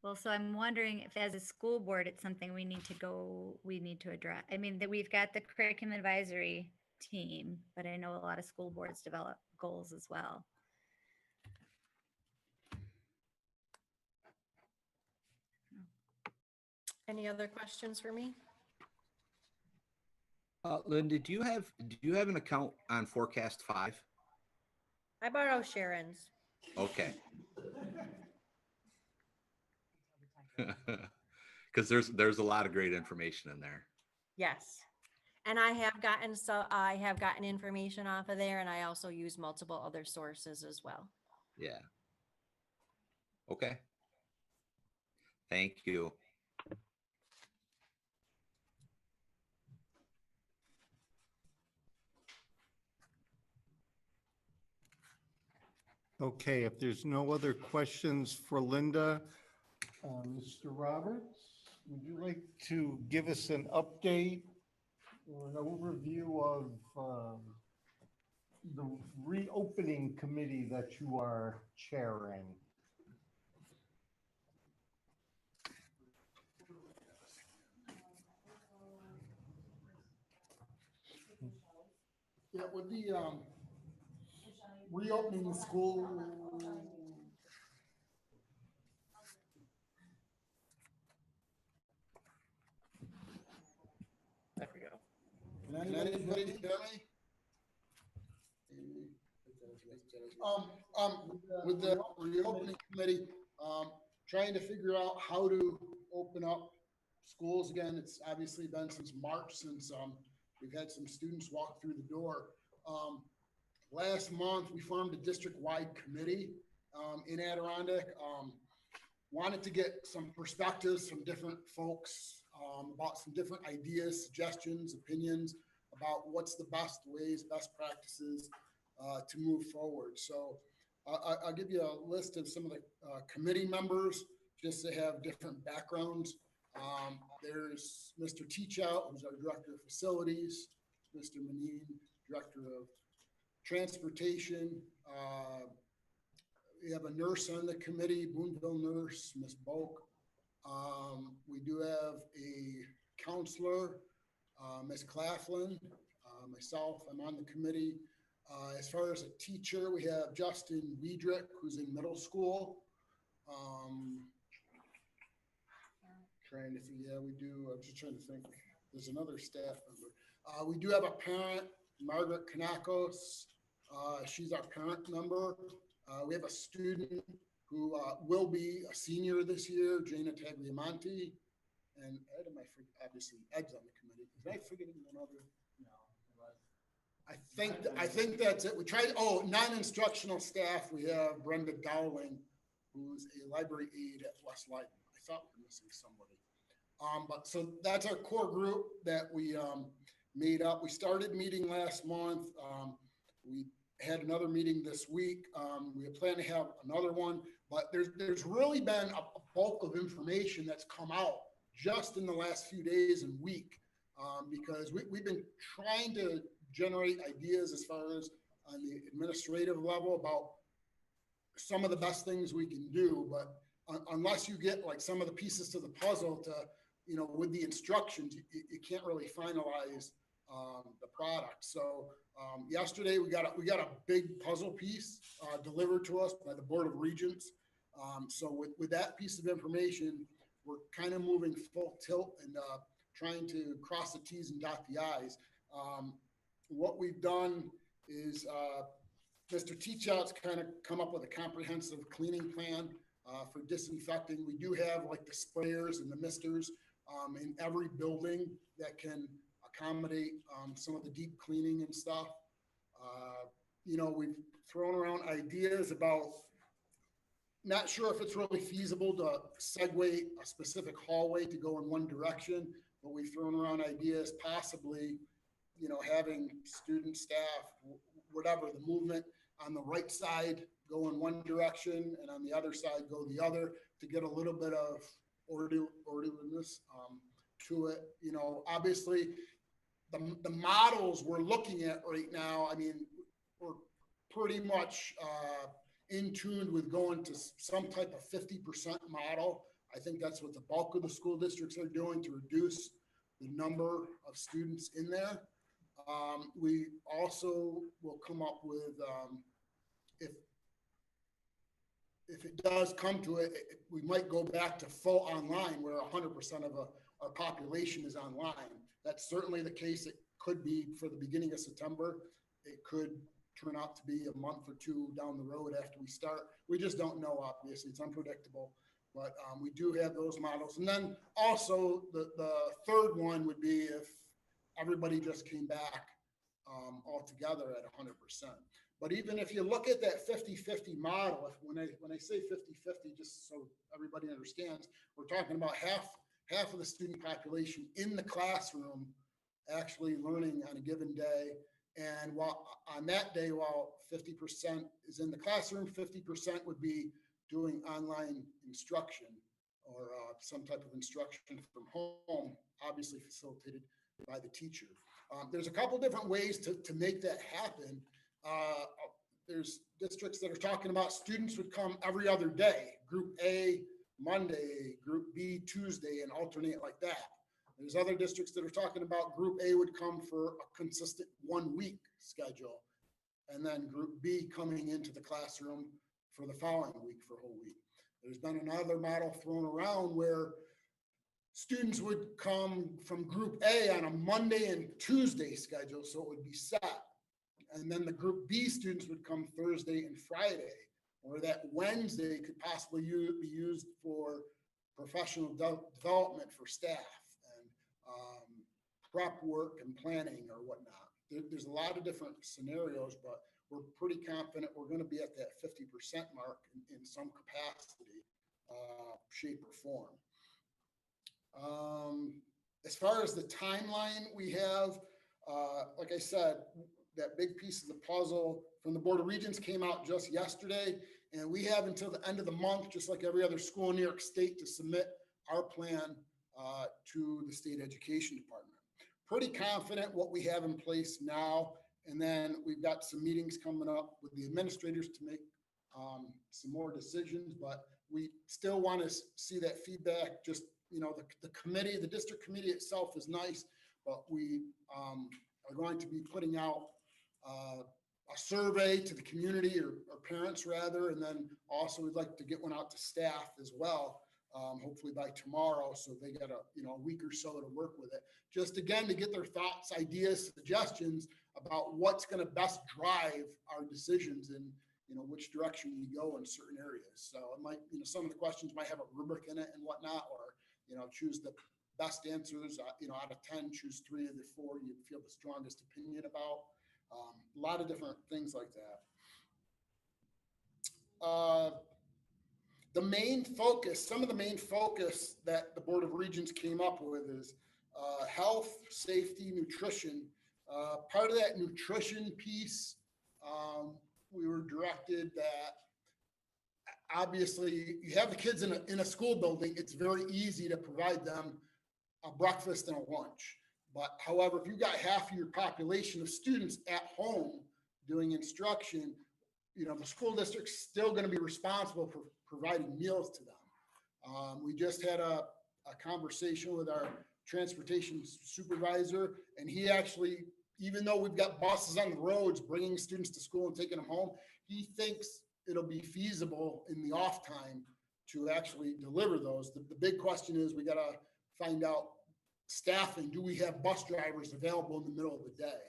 Well, so I'm wondering if as a school board, it's something we need to address. I mean, that we've got the curriculum advisory team, but I know a lot of school boards develop goals as well. Any other questions for me? Linda, do you have an account on Forecast 5? I borrow Sharon's. Okay. Because there's a lot of great information in there. Yes. And I have gotten information off of there, and I also use multiple other sources as well. Yeah. Okay. Thank you. Okay, if there's no other questions for Linda, Mr. Roberts, would you like to give us an update or an overview of the reopening committee that you are chairing? Yeah, with the reopening the school. There we go. Can anybody hear me? With the reopening committee, trying to figure out how to open up schools again. It's obviously been since March since we've had some students walk through the door. Last month, we formed a district-wide committee in Adirondack. Wanted to get some perspectives from different folks about some different ideas, suggestions, opinions about what's the best ways, best practices to move forward. So I'll give you a list of some of the committee members just to have different backgrounds. There's Mr. Teachout, who's our Director of Facilities, Mr. Manine, Director of Transportation. We have a nurse on the committee, Boonville nurse, Ms. Bulk. We do have a counselor, Ms. Claflin, myself, I'm on the committee. As far as a teacher, we have Justin Wiedrick, who's in middle school. Trying to think, yeah, we do. I'm just trying to think. There's another staff member. We do have a parent, Margaret Kanakos. She's our parent member. We have a student who will be a senior this year, Jana Tagliamonte. And Ed, obviously Ed's on the committee. Am I forgetting one other? No. I think that's it. We tried, non-instructional staff. We have Brenda Dowling, who's a library aide at West Light. I thought we were missing somebody. But so that's our core group that we made up. We started meeting last month. We had another meeting this week. We plan to have another one, but there's really been a bulk of information that's come out just in the last few days and week, because we've been trying to generate ideas as far as on the administrative level about some of the best things we can do, but unless you get like some of the pieces to the puzzle to, with the instructions, you can't really finalize the product. So yesterday we got a big puzzle piece delivered to us by the Board of Regents. So with that piece of information, we're kind of moving full tilt and trying to cross the T's and dot the I's. What we've done is Mr. Teachout's kind of come up with a comprehensive cleaning plan for disinfecting. We do have like the sprayers and the misters in every building that can accommodate some of the deep cleaning and stuff. We've thrown around ideas about, not sure if it's really feasible to segue a specific hallway to go in one direction, but we've thrown around ideas possibly, having student, staff, whatever, the movement on the right side go in one direction and on the other side go the other to get a little bit of orderliness to it. Obviously the models we're looking at right now, I mean, we're pretty much in tune with going to some type of 50% model. I think that's what the bulk of the school districts are doing to reduce the number of students in there. We also will come up with, if it does come to it, we might go back to full online where 100% of our population is online. That's certainly the case. It could be for the beginning of September. It could turn out to be a month or two down the road after we start. We just don't know, obviously. It's unpredictable. But we do have those models. And then also the third one would be if everybody just came back all together at 100%. But even if you look at that 50-50 model, when I say 50-50, just so everybody understands, we're talking about half of the student population in the classroom actually learning on a given day. And while on that day, while 50% is in the classroom, 50% would be doing online instruction or some type of instruction from home, obviously facilitated by the teacher. There's a couple different ways to make that happen. There's districts that are talking about students would come every other day, group A Monday, group B Tuesday, and alternate like that. There's other districts that are talking about group A would come for a consistent 1 week schedule, and then group B coming into the classroom for the following week for a whole week. There's been another model thrown around where students would come from group A on a Monday and Tuesday schedule, so it would be set. And then the group B students would come Thursday and Friday, or that Wednesday could possibly be used for professional development for staff and prep work and planning or whatnot. There's a lot of different scenarios, but we're pretty confident we're going to be at that 50% mark in some capacity, shape or form. As far as the timeline we have, like I said, that big piece of the puzzle from the Board of Regents came out just yesterday, and we have until the end of the month, just like every other school in New York State, to submit our plan to the state education department. Pretty confident what we have in place now, and then we've got some meetings coming up with the administrators to make some more decisions, but we still want to see that feedback. Just, the committee, the district committee itself is nice, but we are going to be putting out a survey to the community or parents rather, and then also we'd like to get one out to staff as well, hopefully by tomorrow, so they got a week or so to work with it. Just again to get their thoughts, ideas, suggestions about what's going to best drive our decisions and which direction we go in certain areas. So it might, some of the questions might have a rubric in it and whatnot, or choose the best answers. Out of 10, choose 3 of the 4 you feel the strongest opinion about. A lot of different things like that. The main focus, some of the main focus that the Board of Regents came up with is health, safety, nutrition. Part of that nutrition piece, we were directed that obviously you have the kids in a school building, it's very easy to provide them a breakfast and a lunch. But however, if you've got half of your population of students at home doing instruction, the school district's still going to be responsible for providing meals to them. We just had a conversation with our transportation supervisor, and he actually, even though we've got buses on the roads bringing students to school and taking them home, he thinks it'll be feasible in the off time to actually deliver those. The big question is we got to find out staffing. Do we have bus drivers available in the middle of the day?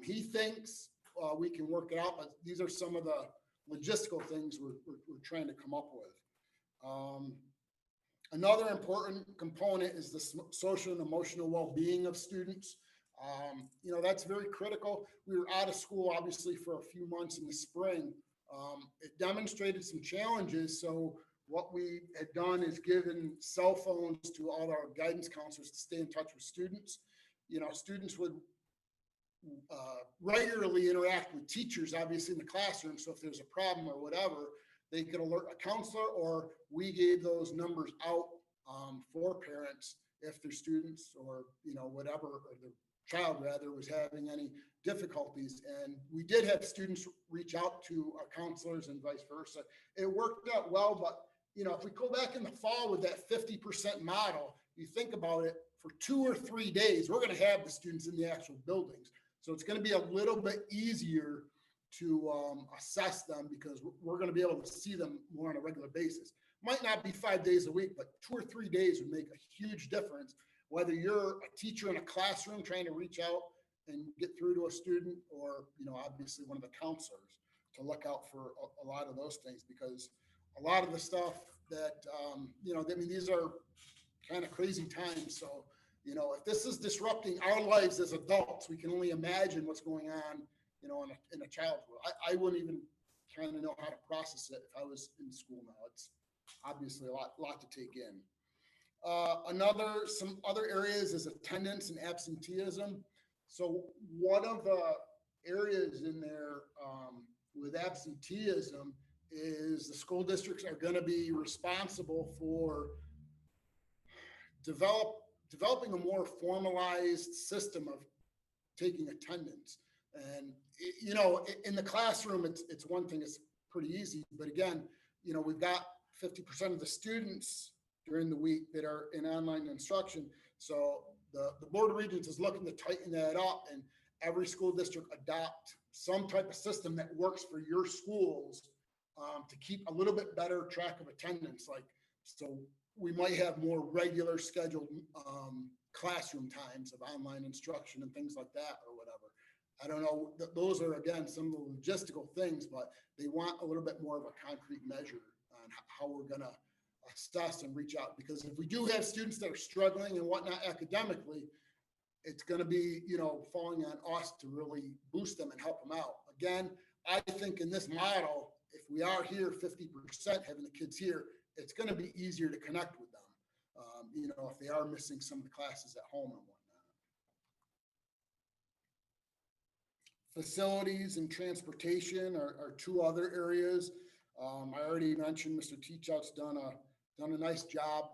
He thinks we can work it out, but these are some of the logistical things we're trying to come up with. Another important component is the social and emotional well-being of students. That's very critical. We were out of school, obviously, for a few months in the spring. It demonstrated some challenges. So what we had done is given cell phones to all our guidance counselors to stay in touch with students. Students would regularly interact with teachers, obviously in the classroom. So if there's a problem or whatever, they could alert a counselor, or we gave those numbers out for parents if their students or whatever, or their child rather, was having any difficulties. And we did have students reach out to our counselors and vice versa. It worked out well, but if we go back in the fall with that 50% model, you think about it, for 2 or 3 days, we're going to have the students in the actual buildings. So it's going to be a little bit easier to assess them because we're going to be able to see them more on a regular basis. Might not be 5 days a week, but 2 or 3 days would make a huge difference, whether you're a teacher in a classroom trying to reach out and get through to a student, or obviously one of the counselors to look out for a lot of those things, because a lot of the stuff that these are kind of crazy times. So if this is disrupting our lives as adults, we can only imagine what's going on in a child's world. I wouldn't even kind of know how to process it if I was in school now. It's obviously a lot to take in. Some other areas is attendance and absenteeism. So one of the areas in there with absenteeism is the school districts are going to be responsible for developing a more formalized system of taking attendance. And in the classroom, it's one thing, it's pretty easy. But again, we've got 50% of the students during the week that are in online instruction. So the Board of Regents is looking to tighten that up, and every school district adopt some type of system that works for your schools to keep a little bit better track of attendance. So we might have more regular scheduled classroom times of online instruction and things like that, or whatever. I don't know. Those are, again, some of the logistical things, but they want a little bit more of a concrete measure on how we're going to assess and reach out. Because if we do have students that are struggling and whatnot academically, it's going to be, falling on us to really boost them and help them out. Again, I think in this model, if we are here 50%, having the kids here, it's going to be easier to connect with them, if they are missing some of the classes at home and whatnot. Facilities and transportation are two other areas. I already mentioned Mr. Teachout's done a nice job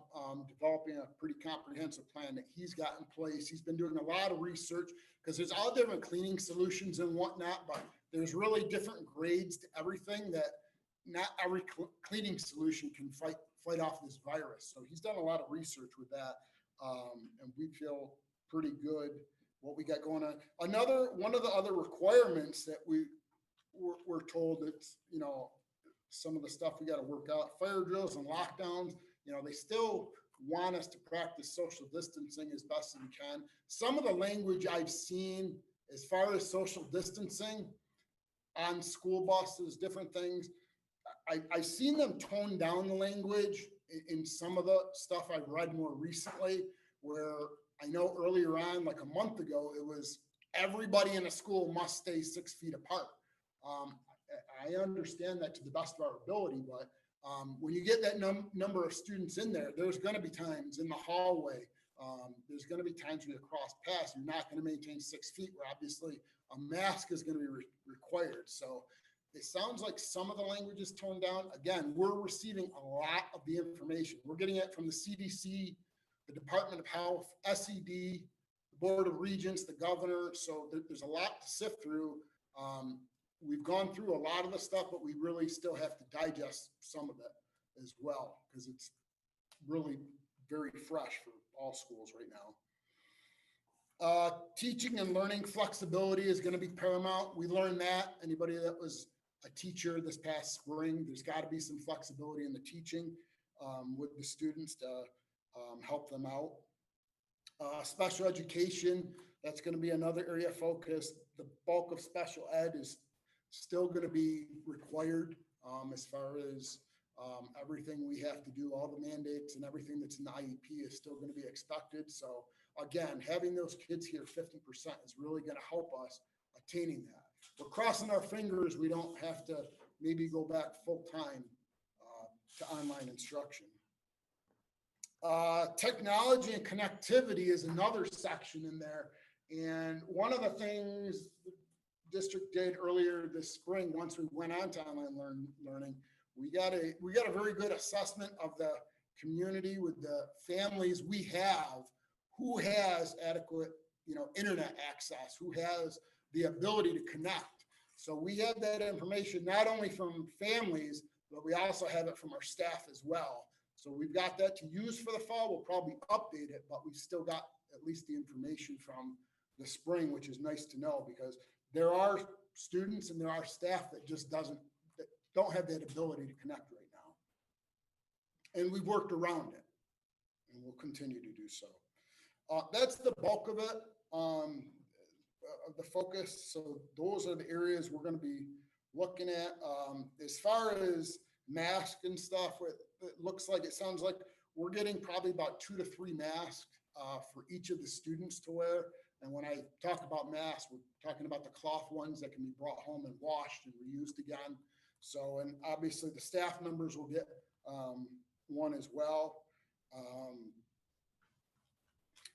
developing a pretty comprehensive plan that he's got in place. He's been doing a lot of research because there's all different cleaning solutions and whatnot, but there's really different grades to everything that not every cleaning solution can fight off this virus. So he's done a lot of research with that, and we feel pretty good what we got going on. One of the other requirements that we're told it's, some of the stuff we got to work out, fire drills and lockdowns, they still want us to practice social distancing as best as we can. Some of the language I've seen as far as social distancing on school buses, different things, I've seen them tone down the language in some of the stuff I've read more recently, where I know earlier on, like a month ago, it was everybody in a school must stay 6 feet apart. I understand that to the best of our ability, but when you get that number of students in there, there's going to be times in the hallway, there's going to be times when you cross paths, you're not going to maintain 6 feet, where obviously a mask is going to be required. So it sounds like some of the language is toned down. Again, we're receiving a lot of the information. We're getting it from the CDC, the Department of Health, SED, the Board of Regents, the governor. So there's a lot to sift through. we've gone through a lot of the stuff, but we really still have to digest some of it as well, because it's really very fresh for all schools right now. Teaching and learning flexibility is going to be paramount. We learned that. Anybody that was a teacher this past spring, there's got to be some flexibility in the teaching with the students to help them out. Special education, that's going to be another area of focus. The bulk of special ed is still going to be required as far as everything we have to do, all the mandates and everything that's in the IEP is still going to be expected. So again, having those kids here 50% is really going to help us attaining that. We're crossing our fingers we don't have to maybe go back full time to online instruction. Technology and connectivity is another section in there. And one of the things the district did earlier this spring, once we went on to online learning, we got a very good assessment of the community with the families we have, who has adequate, internet access, who has the ability to connect. So we have that information not only from families, but we also have it from our staff as well. So we've got that to use for the fall. We'll probably update it, but we've still got at least the information from the spring, which is nice to know, because there are students and there are staff that just don't have that ability to connect right now. And we've worked around it, and we'll continue to do so. That's the bulk of it, of the focus. So those are the areas we're going to be looking at. As far as masks and stuff, it sounds like we're getting probably about 2 to 3 masks for each of the students to wear. And when I talk about masks, we're talking about the cloth ones that can be brought home and washed and reused again. So, and obviously the staff members will get one as well.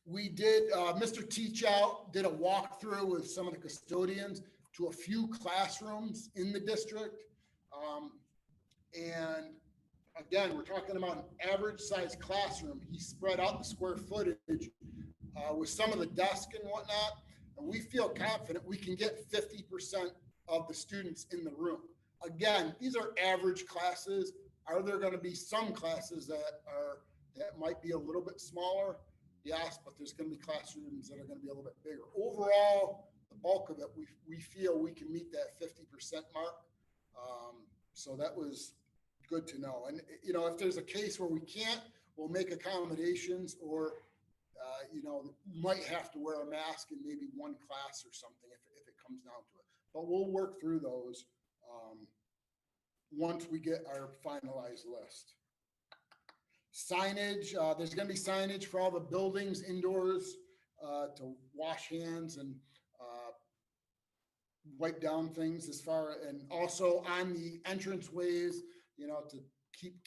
We did, Mr. Teach Out did a walkthrough with some of the custodians to a few classrooms in the district. And again, we're talking about an average size classroom. He spread out the square footage with some of the desk and whatnot. And we feel confident we can get 50% of the students in the room. Again, these are average classes. Are there going to be some classes that might be a little bit smaller? Yes, but there's going to be classrooms that are going to be a little bit bigger. Overall, the bulk of it, we feel we can meet that 50% mark. So that was good to know. And, if there's a case where we can't, we'll make accommodations, or, might have to wear a mask in maybe one class or something if it comes down to it. But we'll work through those once we get our finalized list. Signage, there's going to be signage for all the buildings indoors to wash hands and wipe down things and also on the entranceways, to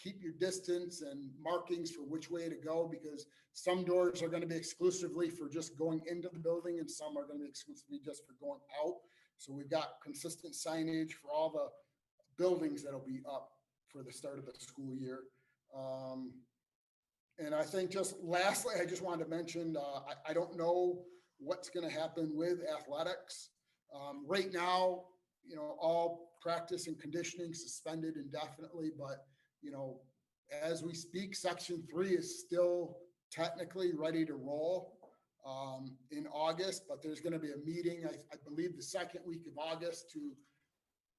keep your distance and markings for which way to go, because some doors are going to be exclusively for just going into the building and some are going to be exclusively just for going out. So we've got consistent signage for all the buildings that'll be up for the start of the school year. And I think just lastly, I just wanted to mention, I don't know what's going to happen with athletics. Right now, all practice and conditioning suspended indefinitely, but, as we speak, Section 3 is still technically ready to roll in August, but there's going to be a meeting, I believe the second week of August, to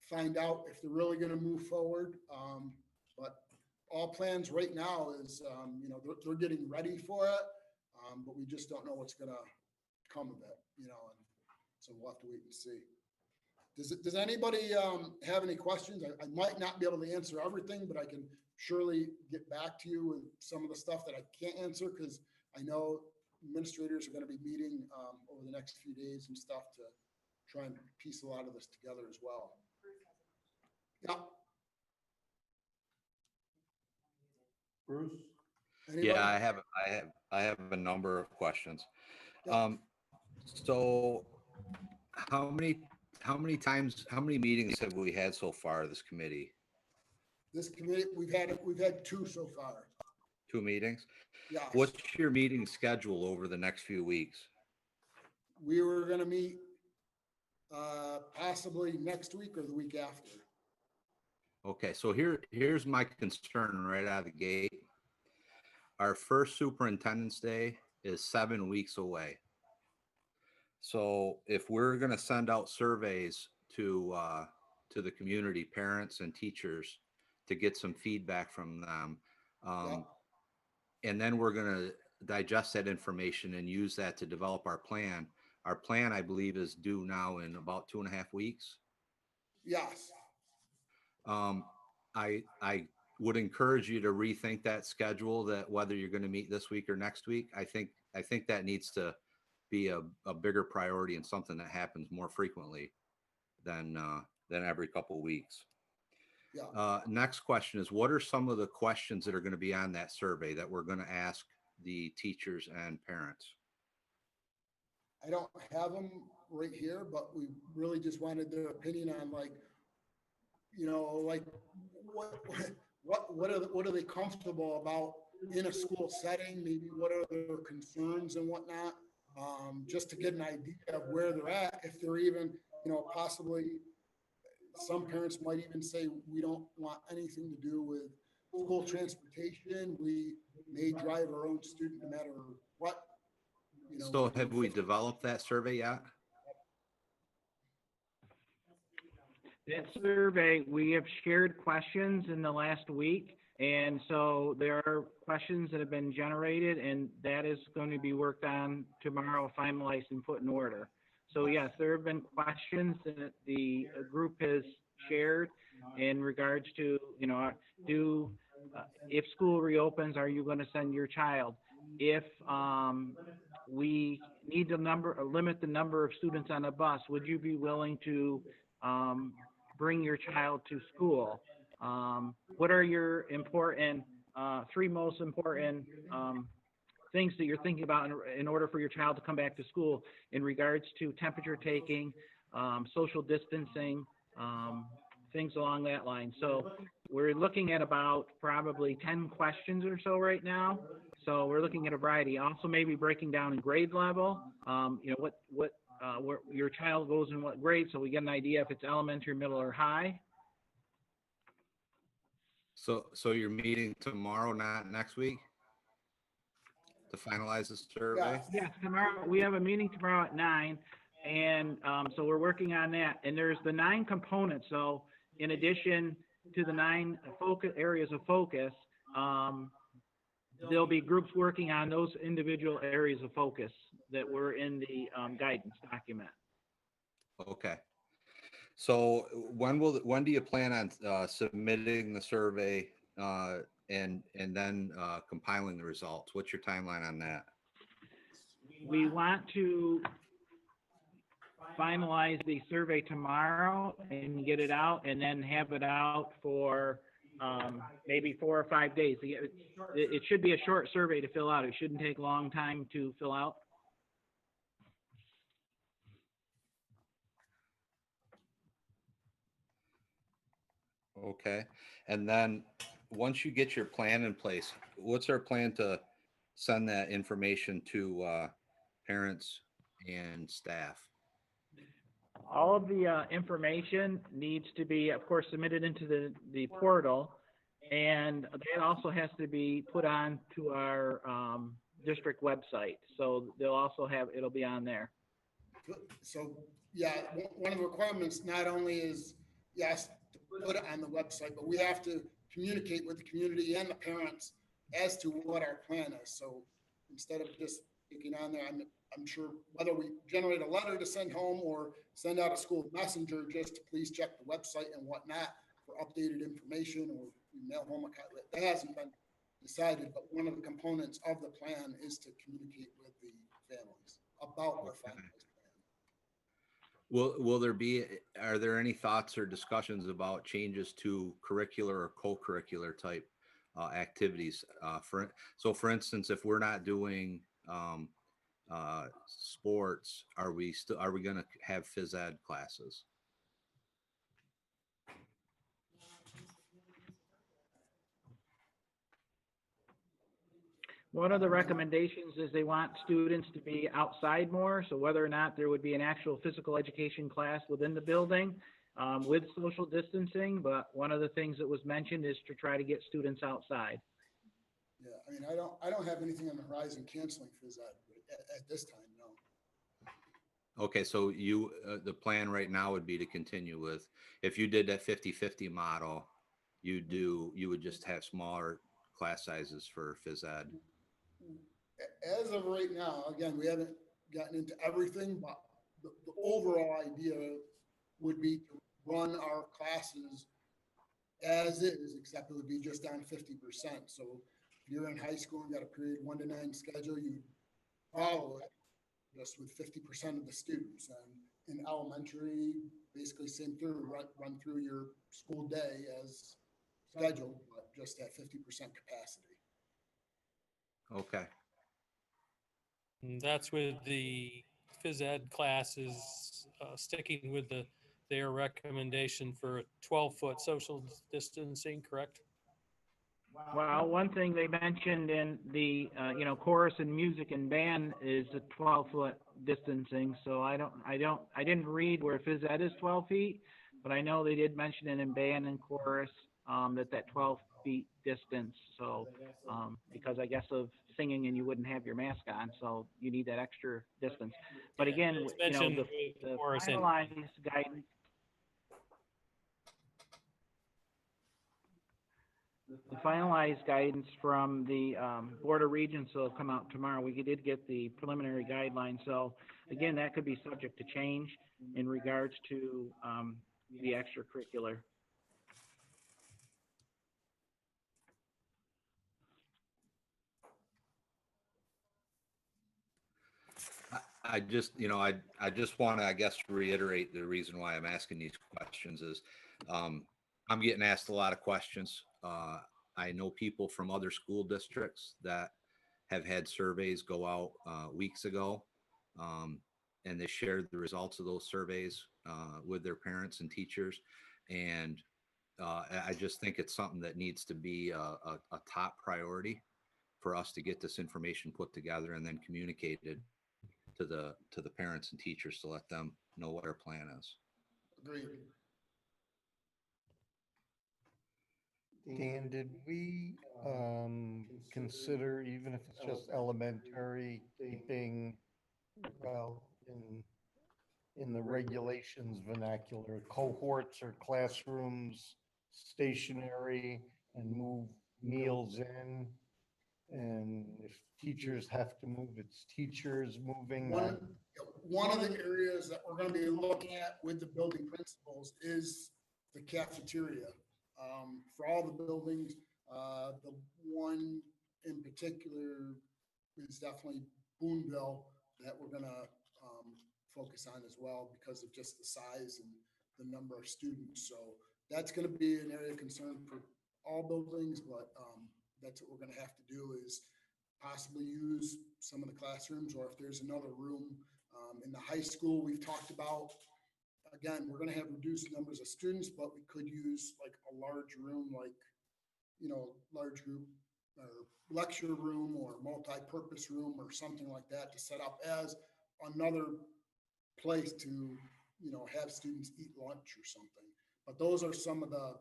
find out if they're really going to move forward. But all plans right now is, they're getting ready for it, but we just don't know what's going to come of it, and so we'll have to wait and see. Does anybody have any questions? I might not be able to answer everything, but I can surely get back to you with some of the stuff that I can't answer, because I know administrators are going to be meeting over the next few days and stuff to try and piece a lot of this together as well. Yeah. Bruce? Anybody? Yeah, I have a number of questions. Yeah. So how many meetings have we had so far, this committee? This committee, we've had 2 so far. 2 meetings? Yes. What's your meeting schedule over the next few weeks? We were going to meet Possibly next week or the week after. Okay, so here's my concern right out of the gate. Our first superintendent's day is 7 weeks away. So if we're gonna send out surveys to the community, parents and teachers, to get some feedback from them, and then we're gonna digest that information and use that to develop our plan. Our plan, I believe, is due now in about 2.5 weeks. Yes. I would encourage you to rethink that schedule, that whether you're going to meet this week or next week. I think that needs to be a bigger priority and something that happens more frequently than every couple of weeks. Yeah. Next question is, what are some of the questions that are going to be on that survey that we're going to ask the teachers and parents? I don't have them right here, but we really just wanted their opinion on, like, like what are they comfortable about in a school setting? Maybe what are their concerns and whatnot? Just to get an idea of where they're at. If they're even, possibly some parents might even say, we don't want anything to do with school transportation. We may drive our own student no matter what. So have we developed that survey yet? That survey, we have shared questions in the last week. And so there are questions that have been generated, and that is going to be worked on tomorrow, finalized and put in order. So yes, there have been questions that the group has shared in regards to, if school reopens, are you going to send your child? If we need to limit the number of students on a bus, would you be willing to bring your child to school? What are your three most important things that you're thinking about in order for your child to come back to school in regards to temperature taking, social distancing, things along that line? So we're looking at about probably 10 questions or so right now. So we're looking at a variety. Also maybe breaking down in grade level, where your child goes in what grade, so we get an idea if it's elementary, middle, or high. So you're meeting tomorrow, not next week, to finalize the survey? Yes, tomorrow, we have a meeting tomorrow at 9, and so we're working on that. And there's the 9 components. So in addition to the 9 areas of focus, there'll be groups working on those individual areas of focus that were in the guidance document. Okay. So when do you plan on submitting the survey and then compiling the results? What's your timeline on that? We want to finalize the survey tomorrow and get it out, and then have it out for maybe 4 or 5 days. It should be a short survey to fill out. It shouldn't take a long time to fill out. Okay. And then once you get your plan in place, what's our plan to send that information to parents and staff? All of the information needs to be, of course, submitted into the portal, and that also has to be put on to our district website. So it'll be on there. So, yeah, one of the requirements not only is, yes, to put it on the website, but we have to communicate with the community and the parents as to what our plan is. So instead of just sticking on there, I'm sure whether we generate a letter to send home or send out a school messenger just to please check the website and whatnot for updated information, or we mail home a copy. That hasn't been decided, but one of the components of the plan is to communicate with the families about our finalized plan. Are there any thoughts or discussions about changes to curricular or co-curricular type activities? For instance, if we're not doing sports, are we going to have phys ed classes? One of the recommendations is they want students to be outside more, so whether or not there would be an actual physical education class within the building with social distancing, but one of the things that was mentioned is to try to get students outside. Yeah, I mean, I don't have anything on the horizon canceling phys ed at this time, no. Okay, so you, the plan right now would be to continue with, if you did that 50-50 model, you would just have smaller class sizes for phys ed. As of right now, again, we haven't gotten into everything, but the overall idea would be to run our classes as is, except it would be just down 50%. So if you're in high school and got a period 1 to 9 schedule, you follow it just with 50% of the students. And in elementary, basically same through, run through your school day as scheduled, but just at 50% capacity. Okay. And that's with the phys ed classes sticking with their recommendation for a 12-foot social distancing, correct? Well, one thing they mentioned in the, chorus and music and band is a 12-foot distancing. So I didn't read where phys ed is 12 feet, but I know they did mention it in band and chorus, that 12 feet distance. So, because I guess of singing and you wouldn't have your mask on, so you need that extra distance. But again, It's mentioned with the chorus and- finalized guidance. The finalized guidance from the Board of Regents will come out tomorrow. We did get the preliminary guidelines. So again, that could be subject to change in regards to the extracurricular. I just, I just want to, I guess, reiterate the reason why I'm asking these questions is I'm getting asked a lot of questions. I know people from other school districts that have had surveys go out weeks ago, and they shared the results of those surveys with their parents and teachers. And I just think it's something that needs to be a top priority for us to get this information put together and then communicated to the parents and teachers to let them know what our plan is. Agreed. Dan, did we consider, even if it's just elementary, keeping, well, in the regulations vernacular, cohorts or classrooms stationary and move meals in? And if teachers have to move, it's teachers moving. One of the areas that we're going to be looking at with the building principals is the cafeteria. For all the buildings, the one in particular is definitely Boonville that we're going to focus on as well because of just the size and the number of students. So that's going to be an area of concern for all buildings, but that's what we're going to have to do is possibly use some of the classrooms, or if there's another room in the high school we've talked about. Again, we're going to have reduced numbers of students, but we could use like a large room, like, large group or lecture room or multi-purpose room or something like that to set up as another place to, have students eat lunch or something. But those are some of the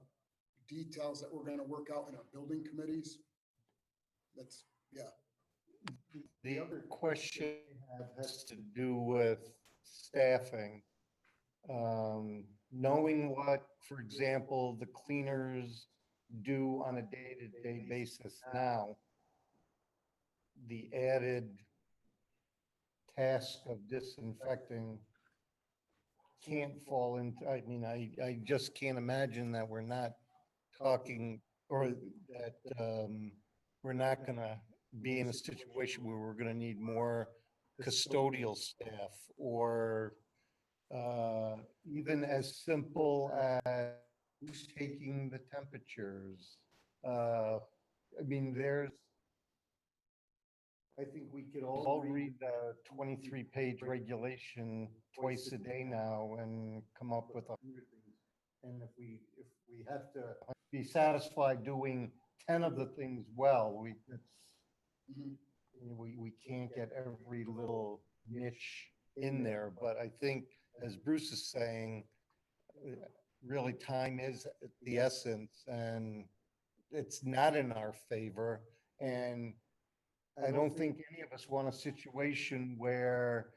details that we're going to work out in our building committees. That's, yeah. The other question has to do with staffing. Knowing what, for example, the cleaners do on a day-to-day basis now, the added task of disinfecting can't fall into, I just can't imagine that we're not talking, or that we're not gonna be in a situation where we're gonna need more custodial staff, or even as simple as taking the temperatures. I think we could all read the 23-page regulation twice a day now and come up with 100 things. And if we have to be satisfied doing 10 of the things well, we can't get every little niche in there, but I think, as Bruce is saying, really time is the essence, and it's not in our favor. And I don't think any of us want a situation where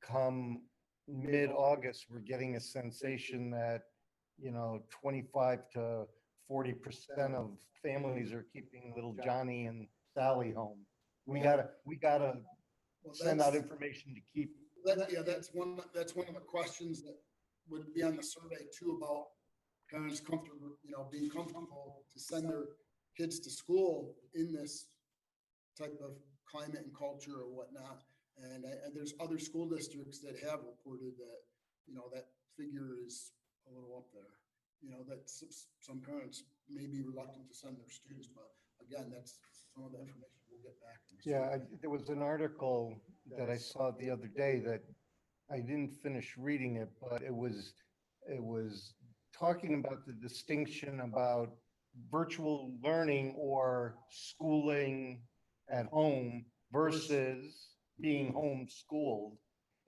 come mid-August, we're getting a sensation that, 25 to 40% of families are keeping little Johnny and Sally home. We gotta Well, send out that's- information to keep. Yeah, that's one of the questions that would be on the survey too, about parents comfortable, being comfortable to send their kids to school in this type of climate and culture or whatnot. And there's other school districts that have reported that, that figure is a little up there. That some parents may be reluctant to send their students, but again, that's some of the information we'll get back. in the Yeah, survey. there was an article that I saw the other day that I didn't finish reading it, but it was talking about the distinction about virtual learning or schooling at home versus being homeschooled.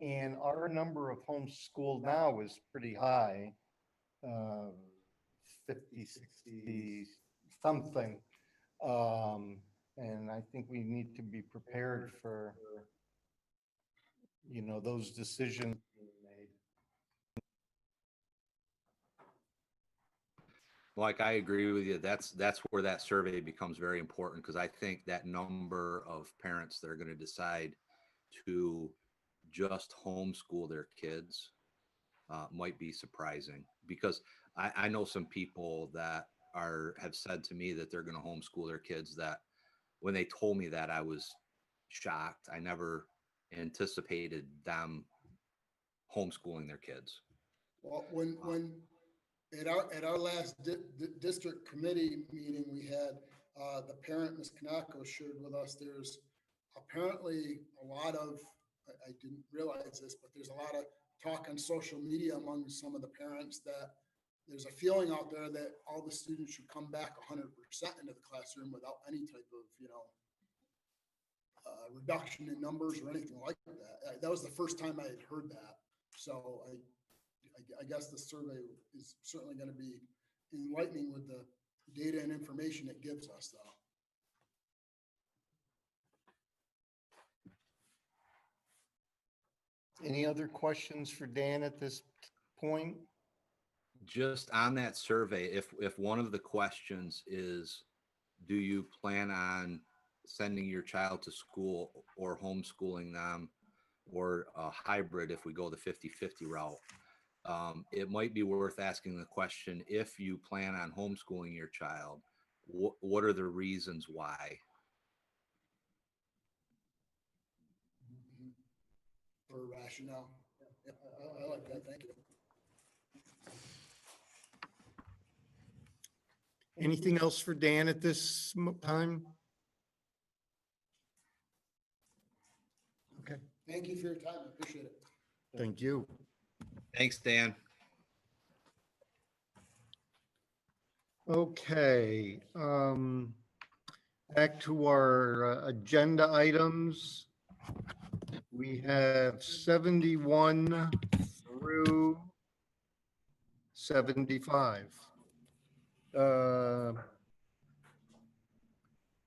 And our number of homeschooled now is pretty high, 50, 60 something. And I think we need to be prepared for, those decisions being made. Like, I agree with you. That's where that survey becomes very important, because I think that number of parents that are going to decide to just homeschool their kids might be surprising, because I know some people that have said to me that they're going to homeschool their kids, that when they told me that, I was shocked. I never anticipated them homeschooling their kids. Well, when at our last district committee meeting we had, the parent, Ms. Kanako, shared with us, there's apparently a lot of, I didn't realize this, but there's a lot of talk on social media among some of the parents that there's a feeling out there that all the students should come back 100% into the classroom without any type of, reduction in numbers or anything like that. That was the first time I had heard that. So I guess the survey is certainly going to be enlightening with the data and information it gives us, though. Any other questions for Dan at this point? Just on that survey, if one of the questions is, do you plan on sending your child to school or homeschooling them, or a hybrid if we go the 50-50 route, it might be worth asking the question, if you plan on homeschooling your child, what are the reasons why? For rationale. Yeah, I like that. Thank you. Anything else for Dan at this time? Okay, Thank you for your time. I appreciate it. thank you. Thanks, Dan. Okay, back to our agenda items. We have 71 through 75.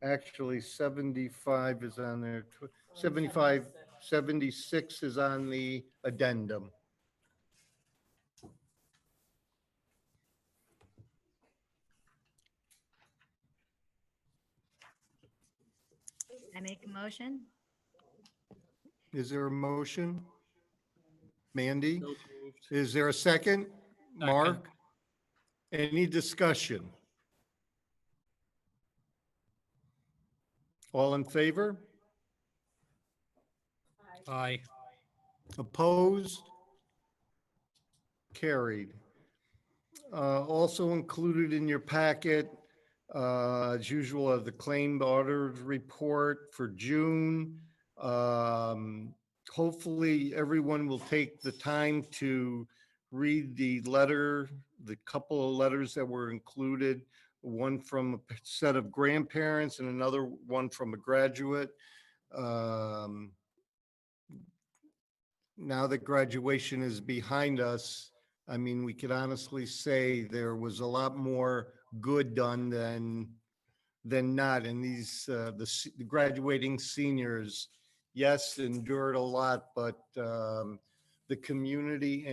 Actually, 75 is on there. 75, 76 is on the addendum. I make a motion. Is there a motion? Mandy? So moved. Is there a second? Mark? Any discussion? All in favor? Aye. Opposed? Carried. Also included in your packet, as usual, are the claimed auditors report for June. Hopefully, everyone will take the time to read the letter, the couple of letters that were included, one from a set of grandparents and another one from a graduate. Um, Now that graduation is behind us, I mean, we could honestly say there was a lot more good done than not. And these, the graduating seniors, yes, endured a lot, but the community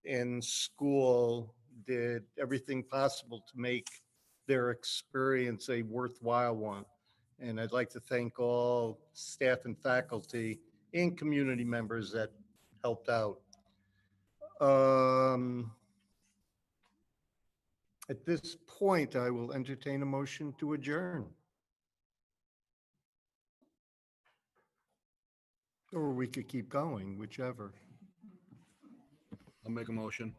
and school did everything possible to make their experience a worthwhile one. And I'd like to thank all staff and faculty and community members that helped out. At this point, I will entertain a motion to adjourn. Or we could keep going, whichever. I'll make a motion.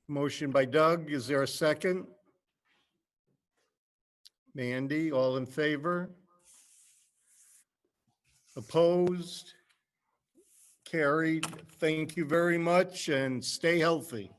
Motion by Doug, is there a second? Mandy, all in favor? Opposed? Carried. Thank you very much and stay healthy.